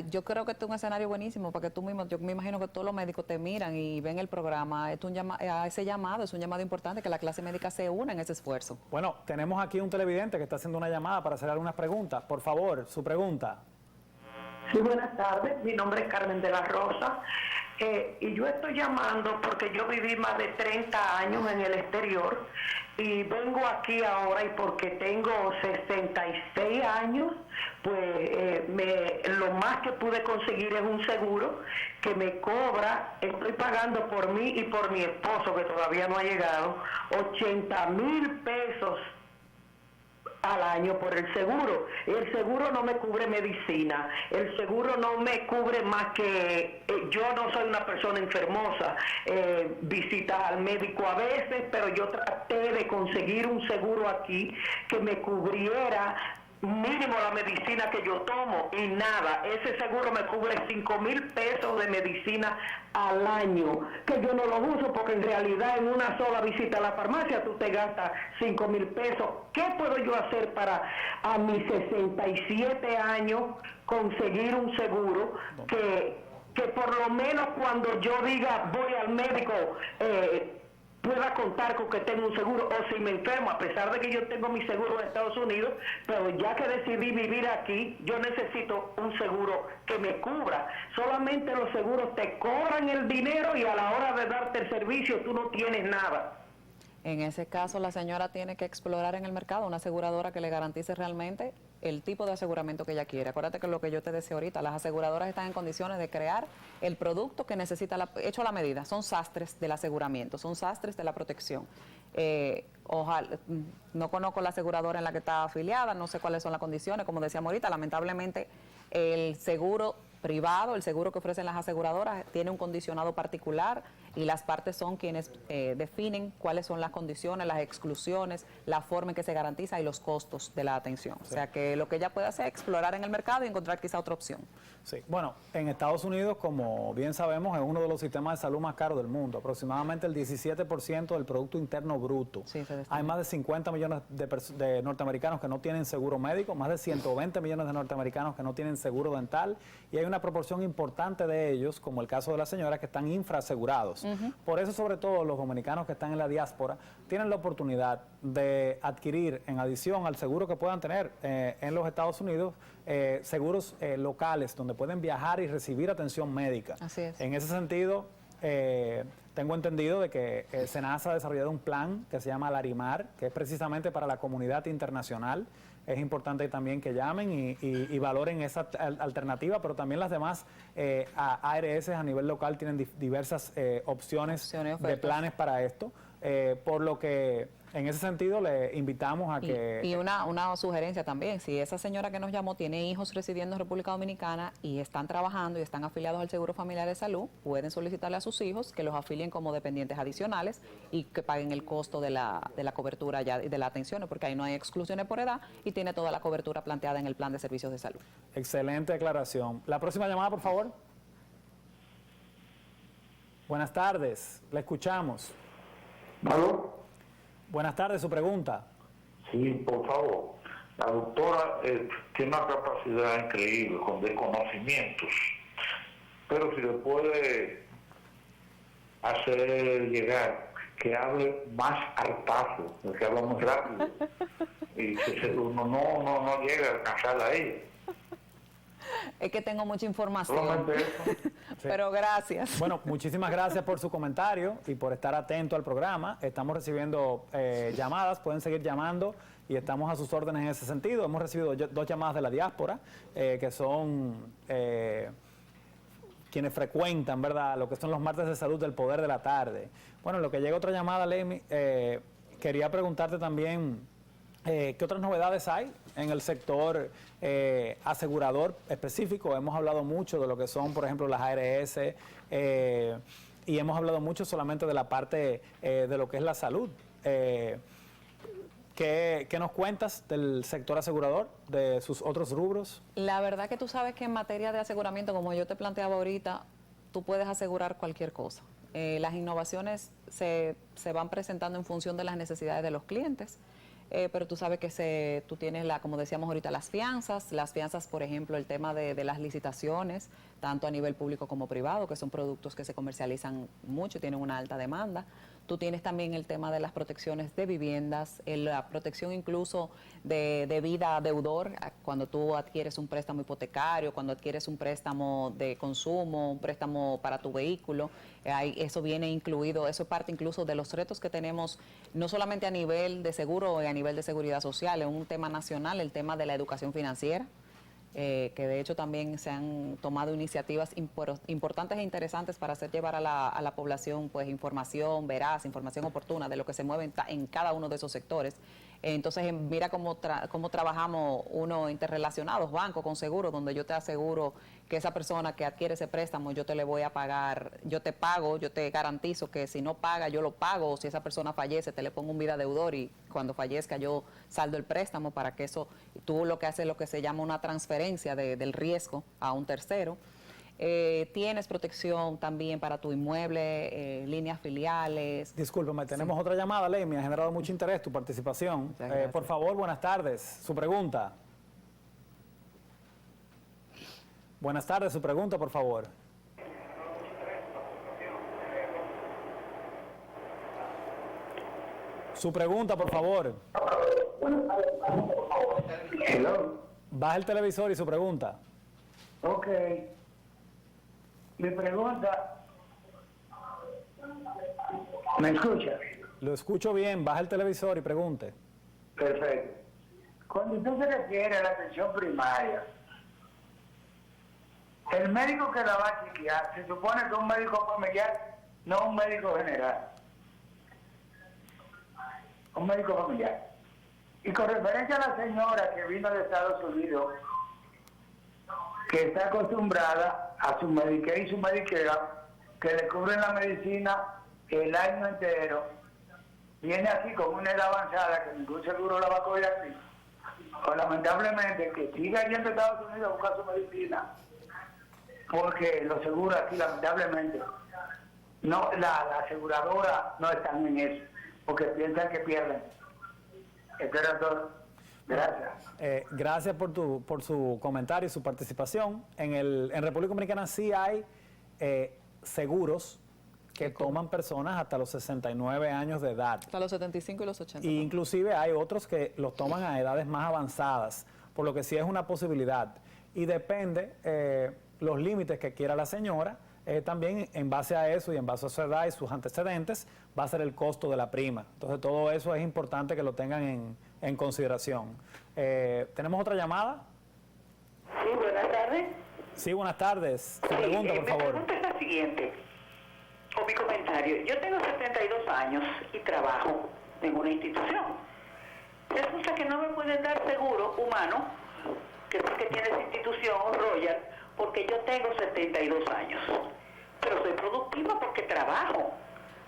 yo creo que este es un escenario buenísimo para que tú mismo, yo me imagino que todos los médicos te miran y ven el programa, ese llamado es un llamado importante, que la clase médica se una en ese esfuerzo. Bueno, tenemos aquí un televidente que está haciendo una llamada para hacer algunas preguntas. Por favor, su pregunta. Sí, buenas tardes. Mi nombre es Carmen de la Rosa. Y yo estoy llamando porque yo viví más de 30 años en el exterior y vengo aquí ahora y porque tengo 66 años, pues lo más que pude conseguir es un seguro que me cobra, estoy pagando por mí y por mi esposo que todavía no ha llegado, 80,000 pesos al año por el seguro. El seguro no me cubre medicina, el seguro no me cubre más que, yo no soy una persona enfermosa, visitas al médico a veces, pero yo traté de conseguir un seguro aquí que me cubriera mínimo la medicina que yo tomo y nada, ese seguro me cubre 5,000 pesos de medicina al año, que yo no lo uso porque en realidad en una sola visita a la farmacia tú te gastas 5,000 pesos. ¿Qué puedo yo hacer para a mis 67 años conseguir un seguro que por lo menos cuando yo diga voy al médico pueda contar con que tengo un seguro, o si me enfermo, a pesar de que yo tengo mi seguro en Estados Unidos, pero ya que decidí vivir aquí, yo necesito un seguro que me cubra. Solamente los seguros te cobran el dinero y a la hora de darte el servicio tú no tienes nada. En ese caso, la señora tiene que explorar en el mercado una aseguradora que le garantice realmente el tipo de aseguramiento que ella quiere. Acuérdate que lo que yo te decía ahorita, las aseguradoras están en condiciones de crear el producto que necesita, hecho a la medida. Son sastres del aseguramiento, son sastres de la protección. Ojalá, no conozco la aseguradora en la que está afiliada, no sé cuáles son las condiciones, como decíamos ahorita, lamentablemente el seguro privado, el seguro que ofrecen las aseguradoras tiene un condicionado particular y las partes son quienes definen cuáles son las condiciones, las exclusiones, la forma en que se garantiza y los costos de la atención. O sea que lo que ella puede hacer es explorar en el mercado y encontrar quizá otra opción. Sí, bueno, en Estados Unidos, como bien sabemos, es uno de los sistemas de salud más caros del mundo, aproximadamente el 17% del Producto Interno Bruto. Sí, hay más de 50 millones de norteamericanos que no tienen seguro médico, más de 120 millones de norteamericanos que no tienen seguro dental, y hay una proporción importante de ellos, como el caso de la señora, que están infrasegurados. Por eso, sobre todo, los dominicanos que están en la diáspora tienen la oportunidad de adquirir, en adición al seguro que puedan tener en los Estados Unidos, seguros locales donde pueden viajar y recibir atención médica. Así es. En ese sentido, tengo entendido de que SENASA ha desarrollado un plan que se llama Larimar, que es precisamente para la comunidad internacional. Es importante también que llamen y valoren esa alternativa, pero también las demás ARS a nivel local tienen diversas opciones de planes para esto. Por lo que en ese sentido le invitamos a que... Y una sugerencia también, si esa señora que nos llamó tiene hijos residiendo en República Dominicana y están trabajando y están afiliados al Seguro Familiar de Salud, pueden solicitarle a sus hijos que los afilien como dependientes adicionales y que paguen el costo de la cobertura ya de la atención, porque ahí no hay exclusiones por edad y tiene toda la cobertura planteada en el plan de servicios de salud. Excelente aclaración. La próxima llamada, por favor. Buenas tardes, la escuchamos. ¿Aló? Buenas tardes, su pregunta. Sí, por favor. La doctora tiene una capacidad increíble, de conocimientos, pero si le puede hacer llegar que hable más al paso, que habla muy rápido, y uno no llega a alcanzarla ahí. Es que tengo mucha información. Solamente eso. Pero gracias. Bueno, muchísimas gracias por su comentario y por estar atento al programa. Estamos recibiendo llamadas, pueden seguir llamando y estamos a sus órdenes en ese sentido. Hemos recibido 2 llamadas de la diáspora, que son quienes frecuentan, ¿verdad?, lo que son los martes de salud del Poder de la Tarde. Bueno, lo que llega otra llamada, Lemi, quería preguntarte también qué otras novedades hay en el sector asegurador específico. Hemos hablado mucho de lo que son, por ejemplo, las ARS, y hemos hablado mucho solamente de la parte de lo que es la salud. ¿Qué nos cuentas del sector asegurador, de sus otros rubros? La verdad que tú sabes que en materia de aseguramiento, como yo te planteaba ahorita, tú puedes asegurar cualquier cosa. Las innovaciones se van presentando en función de las necesidades de los clientes. Pero tú sabes que tú tienes, como decíamos ahorita, las fianzas, por ejemplo, el tema de las licitaciones, tanto a nivel público como privado, que son productos que se comercializan mucho y tienen una alta demanda. Tú tienes también el tema de las protecciones de viviendas, la protección incluso de vida deudor, cuando tú adquieres un préstamo hipotecario, cuando adquieres un préstamo de consumo, un préstamo para tu vehículo. Eso viene incluido, eso es parte incluso de los retos que tenemos, no solamente a nivel de seguro y a nivel de seguridad social, es un tema nacional, el tema de la educación financiera. Que de hecho también se han tomado iniciativas importantes e interesantes para hacer llevar a la población pues información veraz, información oportuna de lo que se mueve en cada uno de esos sectores. Entonces mira cómo trabajamos uno interrelacionados, banco con seguro, donde yo te aseguro que esa persona que adquiere ese préstamo yo te le voy a pagar, yo te pago, yo te garantizo que si no paga yo lo pago, o si esa persona fallece te le pongo un vida deudor y cuando fallezca yo saldo el préstamo para que eso, tú lo que haces es lo que se llama una transferencia del riesgo a un tercero. Tienes protección también para tu inmueble, líneas filiales. Discúlpeme, tenemos otra llamada, Ley, me ha generado mucho interés tu participación. Por favor, buenas tardes, su pregunta. Buenas tardes, su pregunta, por favor. Su pregunta, por favor. Hello. Baja el televisor y su pregunta. Ok. Mi pregunta... ¿Me escucha? Lo escucho bien, baja el televisor y pregunte. Perfecto. Cuando usted se refiere a la atención primaria, el médico que la va a chequear se supone que es un médico familiar, no un médico general. Un médico familiar. Y con referencia a la señora que vino de Estados Unidos, que está acostumbrada a su Medicare y su Medicare, que le cubren la medicina el año entero, viene aquí con una edad avanzada que ningún seguro la va a coger así, o lamentablemente que siga yendo a Estados Unidos a buscar su medicina, porque los seguros aquí lamentablemente, no, la aseguradora no están en eso, porque piensan que pierden. Esto era todo. Gracias. Gracias por su comentario y su participación. En República Dominicana sí hay seguros que toman personas hasta los 69 años de edad. Hasta los 75 y los 80. Y inclusive hay otros que los toman a edades más avanzadas, por lo que sí es una posibilidad. Y depende los límites que quiera la señora, también en base a eso y en base a su edad y sus antecedentes, va a ser el costo de la prima. Entonces todo eso es importante que lo tengan en consideración. ¿Tenemos otra llamada? Sí, buenas tardes. Sí, buenas tardes. Su pregunta, por favor. Mi pregunta es la siguiente, o mi comentario. Yo tengo 72 años y trabajo en una institución. Resulta que no me pueden dar seguro humano, que es el que tiene esa institución, Royal, porque yo tengo 72 años. Pero soy productiva porque trabajo.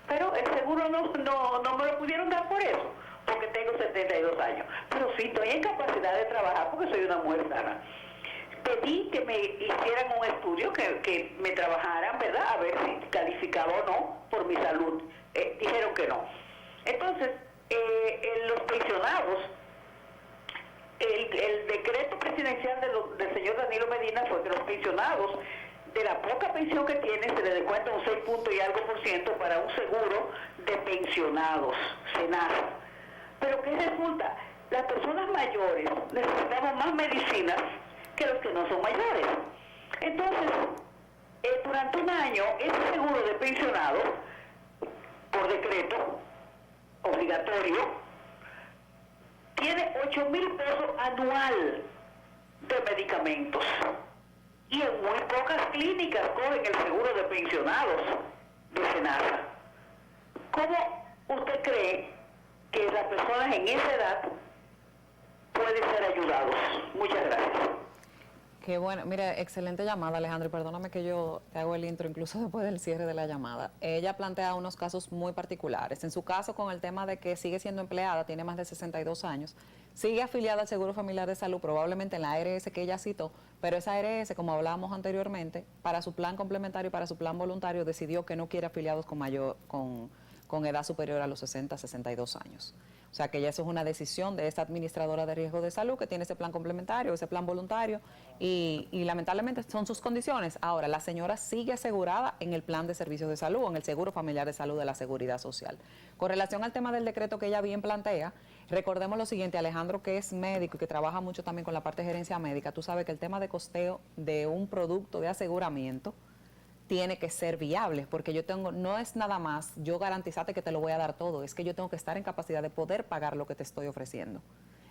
Pero el seguro no me lo pudieron dar por eso, porque tengo 72 años. Pero sí estoy en capacidad de trabajar porque soy una mujer sana. Pedí que me hicieran un estudio, que me trabajaran, ¿verdad? A ver si calificaba o no por mi salud. Dijeron que no. Entonces, los pensionados, el decreto presidencial del señor Danilo Medina fue que los pensionados, de la poca pensión que tienen, se les descuenta un 6 punto y algo % para un seguro de pensionados, SENASA. Pero ¿qué resulta? Las personas mayores necesitamos más medicinas que los que no son mayores. Entonces, durante un año, ese seguro de pensionados, por decreto obligatorio, tiene 8,000 pesos anual de medicamentos. Y en muy pocas clínicas cogen el seguro de pensionados de SENASA. ¿Cómo usted cree que las personas en esa edad pueden ser ayudados? Muchas gracias. Qué bueno, mira, excelente llamada, Alejandro, y perdóname que yo te hago el intro incluso después del cierre de la llamada. Ella plantea unos casos muy particulares. En su caso, con el tema de que sigue siendo empleada, tiene más de 62 años, sigue afiliada al Seguro Familiar de Salud, probablemente en la ARS que ella citó, pero esa ARS, como hablábamos anteriormente, para su plan complementario y para su plan voluntario, decidió que no quiere afiliados con edad superior a los 60, 62 años. O sea que ya eso es una decisión de esta administradora de riesgo de salud que tiene ese plan complementario, ese plan voluntario y lamentablemente son sus condiciones. Ahora, la señora sigue asegurada en el plan de servicios de salud, en el Seguro Familiar de Salud de la Seguridad Social. Con relación al tema del decreto que ella bien plantea, recordemos lo siguiente, Alejandro, que es médico y que trabaja mucho también con la parte de gerencia médica, tú sabes que el tema de costeo de un producto de aseguramiento tiene que ser viable, porque yo tengo, no es nada más yo garantizarte que te lo voy a dar todo, es que yo tengo que estar en capacidad de poder pagar lo que te estoy ofreciendo.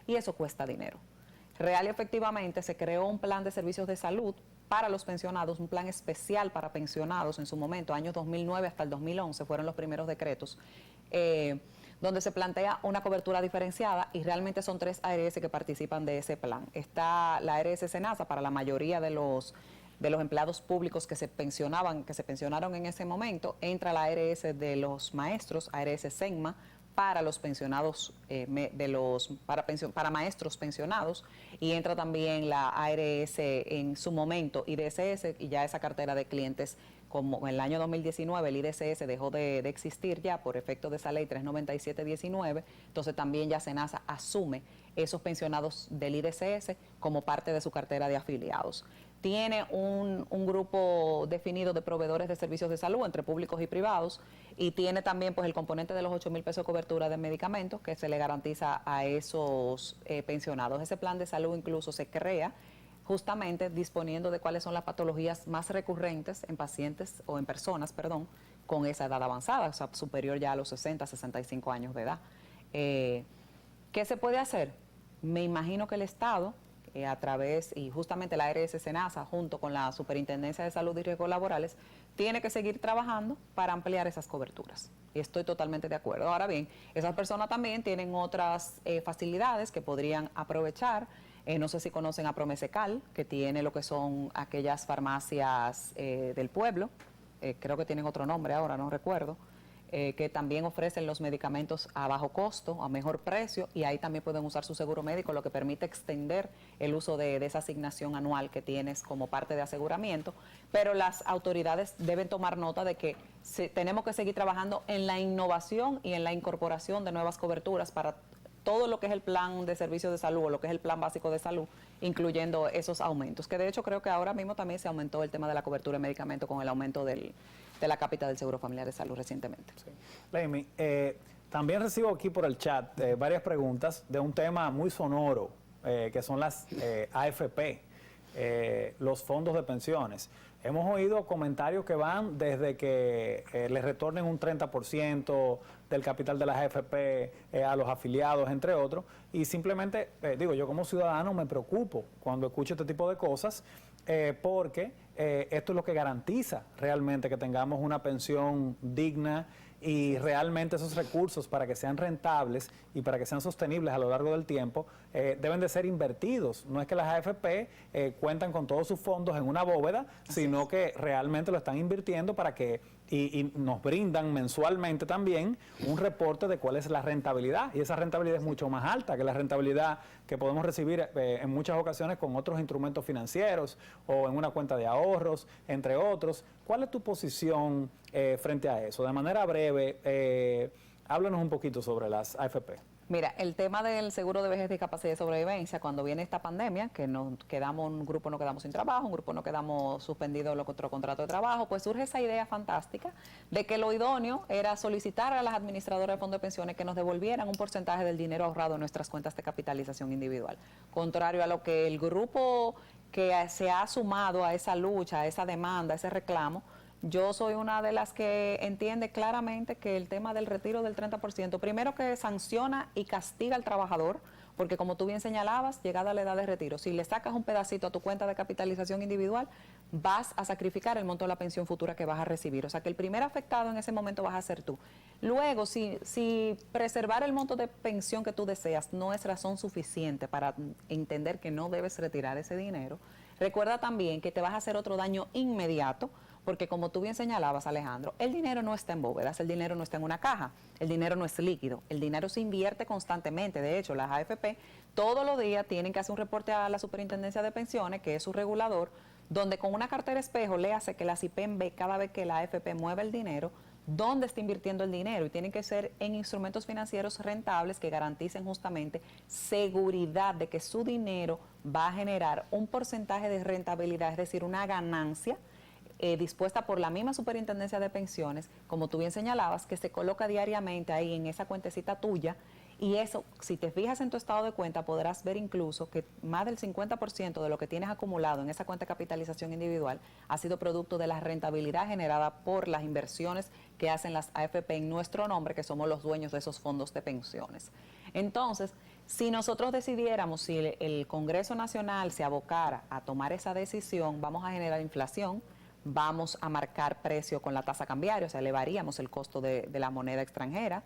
Y eso cuesta dinero. Real y efectivamente se creó un plan de servicios de salud para los pensionados, un plan especial para pensionados en su momento, años 2009 hasta el 2011 fueron los primeros decretos, donde se plantea una cobertura diferenciada y realmente son 3 ARS que participan de ese plan. Está la ARS SENASA para la mayoría de los empleados públicos que se pensionaron en ese momento, entra la ARS de los maestros, ARS SENMA, para los pensionados, para maestros pensionados, y entra también la ARS en su momento, IDSS, y ya esa cartera de clientes, como en el año 2019 el IDSS dejó de existir ya por efecto de esa ley 397-19, entonces también ya SENASA asume esos pensionados del IDSS como parte de su cartera de afiliados. Tiene un grupo definido de proveedores de servicios de salud entre públicos y privados y tiene también pues el componente de los 8,000 pesos de cobertura de medicamentos que se le garantiza a esos pensionados. Ese plan de salud incluso se crea justamente disponiendo de cuáles son las patologías más recurrentes en pacientes o en personas, perdón, con esa edad avanzada, o sea, superior ya a los 60, 65 años de edad. ¿Qué se puede hacer? Me imagino que el Estado, a través, y justamente la ARS SENASA, junto con la Superintendencia de Salud y Riesgos Laborales, tiene que seguir trabajando para ampliar esas coberturas. Y estoy totalmente de acuerdo. Ahora bien, esas personas también tienen otras facilidades que podrían aprovechar. No sé si conocen a Promesecal, que tiene lo que son aquellas farmacias del pueblo, creo que tienen otro nombre ahora, no recuerdo, que también ofrecen los medicamentos a bajo costo, a mejor precio, y ahí también pueden usar su seguro médico, lo que permite extender el uso de esa asignación anual que tienes como parte de aseguramiento. Pero las autoridades deben tomar nota de que tenemos que seguir trabajando en la innovación y en la incorporación de nuevas coberturas para todo lo que es el plan de servicios de salud o lo que es el plan básico de salud, incluyendo esos aumentos, que de hecho creo que ahora mismo también se aumentó el tema de la cobertura de medicamentos con el aumento de la cápita del Seguro Familiar de Salud recientemente. Sí. Leimi, también recibo aquí por el chat varias preguntas de un tema muy sonoro, que son las AFP, los fondos de pensiones. Hemos oído comentarios que van desde que les retornen un 30% del capital de las AFP a los afiliados, entre otros, y simplemente, digo, yo como ciudadano me preocupo cuando escucho este tipo de cosas, porque esto es lo que garantiza realmente que tengamos una pensión digna y realmente esos recursos, para que sean rentables y para que sean sostenibles a lo largo del tiempo, deben de ser invertidos. No es que las AFP cuentan con todos sus fondos en una bóveda, sino que realmente lo están invirtiendo para que y nos brindan mensualmente también un reporte de cuál es la rentabilidad, y esa rentabilidad es mucho más alta que la rentabilidad que podemos recibir en muchas ocasiones con otros instrumentos financieros o en una cuenta de ahorros, entre otros. ¿Cuál es tu posición frente a eso? De manera breve, háblanos un poquito sobre las AFP. Mira, el tema del seguro de vejez, discapacidad y sobrevivencia, cuando viene esta pandemia, que nos quedamos, un grupo nos quedamos sin trabajo, un grupo nos quedamos suspendidos nuestro contrato de trabajo, pues surge esa idea fantástica de que lo idóneo era solicitar a las administradoras de fondos de pensiones que nos devolvieran un porcentaje del dinero ahorrado en nuestras cuentas de capitalización individual. Contrario a lo que el grupo que se ha sumado a esa lucha, a esa demanda, a ese reclamo, yo soy una de las que entiende claramente que el tema del retiro del 30%, primero que sanciona y castiga al trabajador, porque como tú bien señalabas, llegada a la edad de retiro, si le sacas un pedacito a tu cuenta de capitalización individual, vas a sacrificar el monto de la pensión futura que vas a recibir. O sea que el primer afectado en ese momento vas a ser tú. Luego, si preservar el monto de pensión que tú deseas no es razón suficiente para entender que no debes retirar ese dinero, recuerda también que te vas a hacer otro daño inmediato, porque como tú bien señalabas, Alejandro, el dinero no está en bóvedas, el dinero no está en una caja, el dinero no es líquido, el dinero se invierte constantemente. De hecho, las AFP todos los días tienen que hacer un reporte a la Superintendencia de Pensiones, que es su regulador, donde con una cartera espejo le hace que la CIPEN ve cada vez que la AFP mueve el dinero, dónde está invirtiendo el dinero, y tienen que ser en instrumentos financieros rentables que garanticen justamente seguridad de que su dinero va a generar un porcentaje de rentabilidad, es decir, una ganancia dispuesta por la misma Superintendencia de Pensiones, como tú bien señalabas, que se coloca diariamente ahí en esa cuentecita tuya, y eso, si te fijas en tu estado de cuenta, podrás ver incluso que más del 50% de lo que tienes acumulado en esa cuenta de capitalización individual ha sido producto de la rentabilidad generada por las inversiones que hacen las AFP en nuestro nombre, que somos los dueños de esos fondos de pensiones. Entonces, si nosotros decidiéramos, si el Congreso Nacional se abocara a tomar esa decisión, vamos a generar inflación, vamos a marcar precio con la tasa cambiaria, o sea, elevaríamos el costo de la moneda extranjera,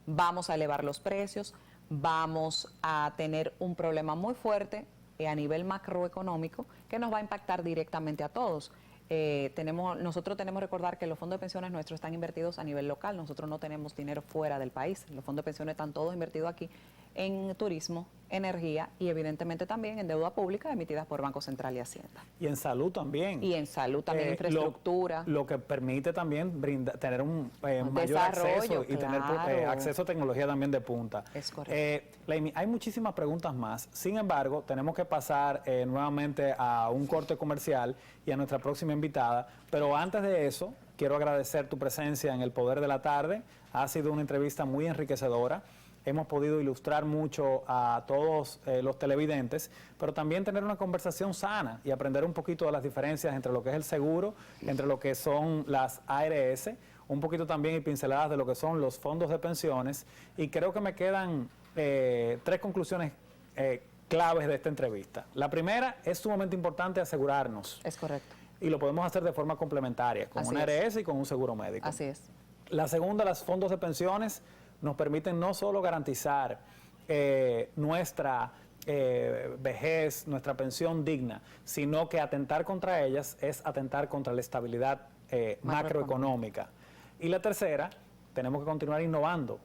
vamos a elevar los precios, vamos a tener un problema muy fuerte a nivel macroeconómico que nos va a impactar directamente a todos. Nosotros tenemos que recordar que los fondos de pensiones nuestros están invertidos a nivel local, nosotros no tenemos dinero fuera del país, los fondos de pensiones están todos invertidos aquí en turismo, energía y evidentemente también en deuda pública emitidas por Banco Central y Hacienda. Y en salud también. Y en salud también, infraestructura. Lo que permite también tener un mayor acceso y tener acceso a tecnología también de punta. Es correcto. Leimi, hay muchísimas preguntas más, sin embargo, tenemos que pasar nuevamente a un corte comercial y a nuestra próxima invitada, pero antes de eso, quiero agradecer tu presencia en El Poder de la Tarde. Ha sido una entrevista muy enriquecedora. Hemos podido ilustrar mucho a todos los televidentes, pero también tener una conversación sana y aprender un poquito de las diferencias entre lo que es el seguro, entre lo que son las ARS, un poquito también y pinceladas de lo que son los fondos de pensiones. Y creo que me quedan 3 conclusiones claves de esta entrevista. La primera, es sumamente importante asegurarnos. Es correcto. Y lo podemos hacer de forma complementaria, con una ARS y con un seguro médico. Así es. La segunda, los fondos de pensiones nos permiten no solo garantizar nuestra vejez, nuestra pensión digna, sino que atentar contra ellas es atentar contra la estabilidad macroeconómica. Y la tercera, tenemos que continuar innovando.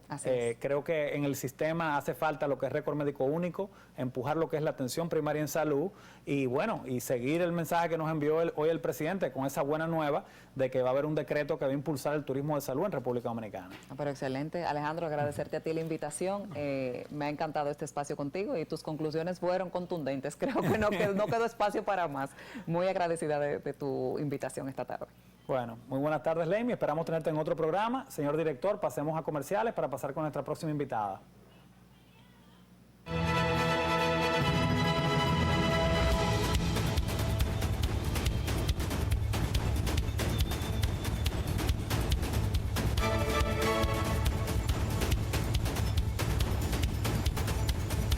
Creo que en el sistema hace falta lo que es récord médico único, empujar lo que es la atención primaria en salud y bueno, y seguir el mensaje que nos envió hoy el presidente con esa buena nueva de que va a haber un decreto que va a impulsar el turismo de salud en República Dominicana. Pero excelente. Alejandro, agradecerte a ti la invitación. Me ha encantado este espacio contigo y tus conclusiones fueron contundentes. Creo que no quedó espacio para más. Muy agradecida de tu invitación esta tarde. Bueno, muy buenas tardes, Leimi. Esperamos tenerte en otro programa. Señor director, pasemos a comerciales para pasar con nuestra próxima invitada.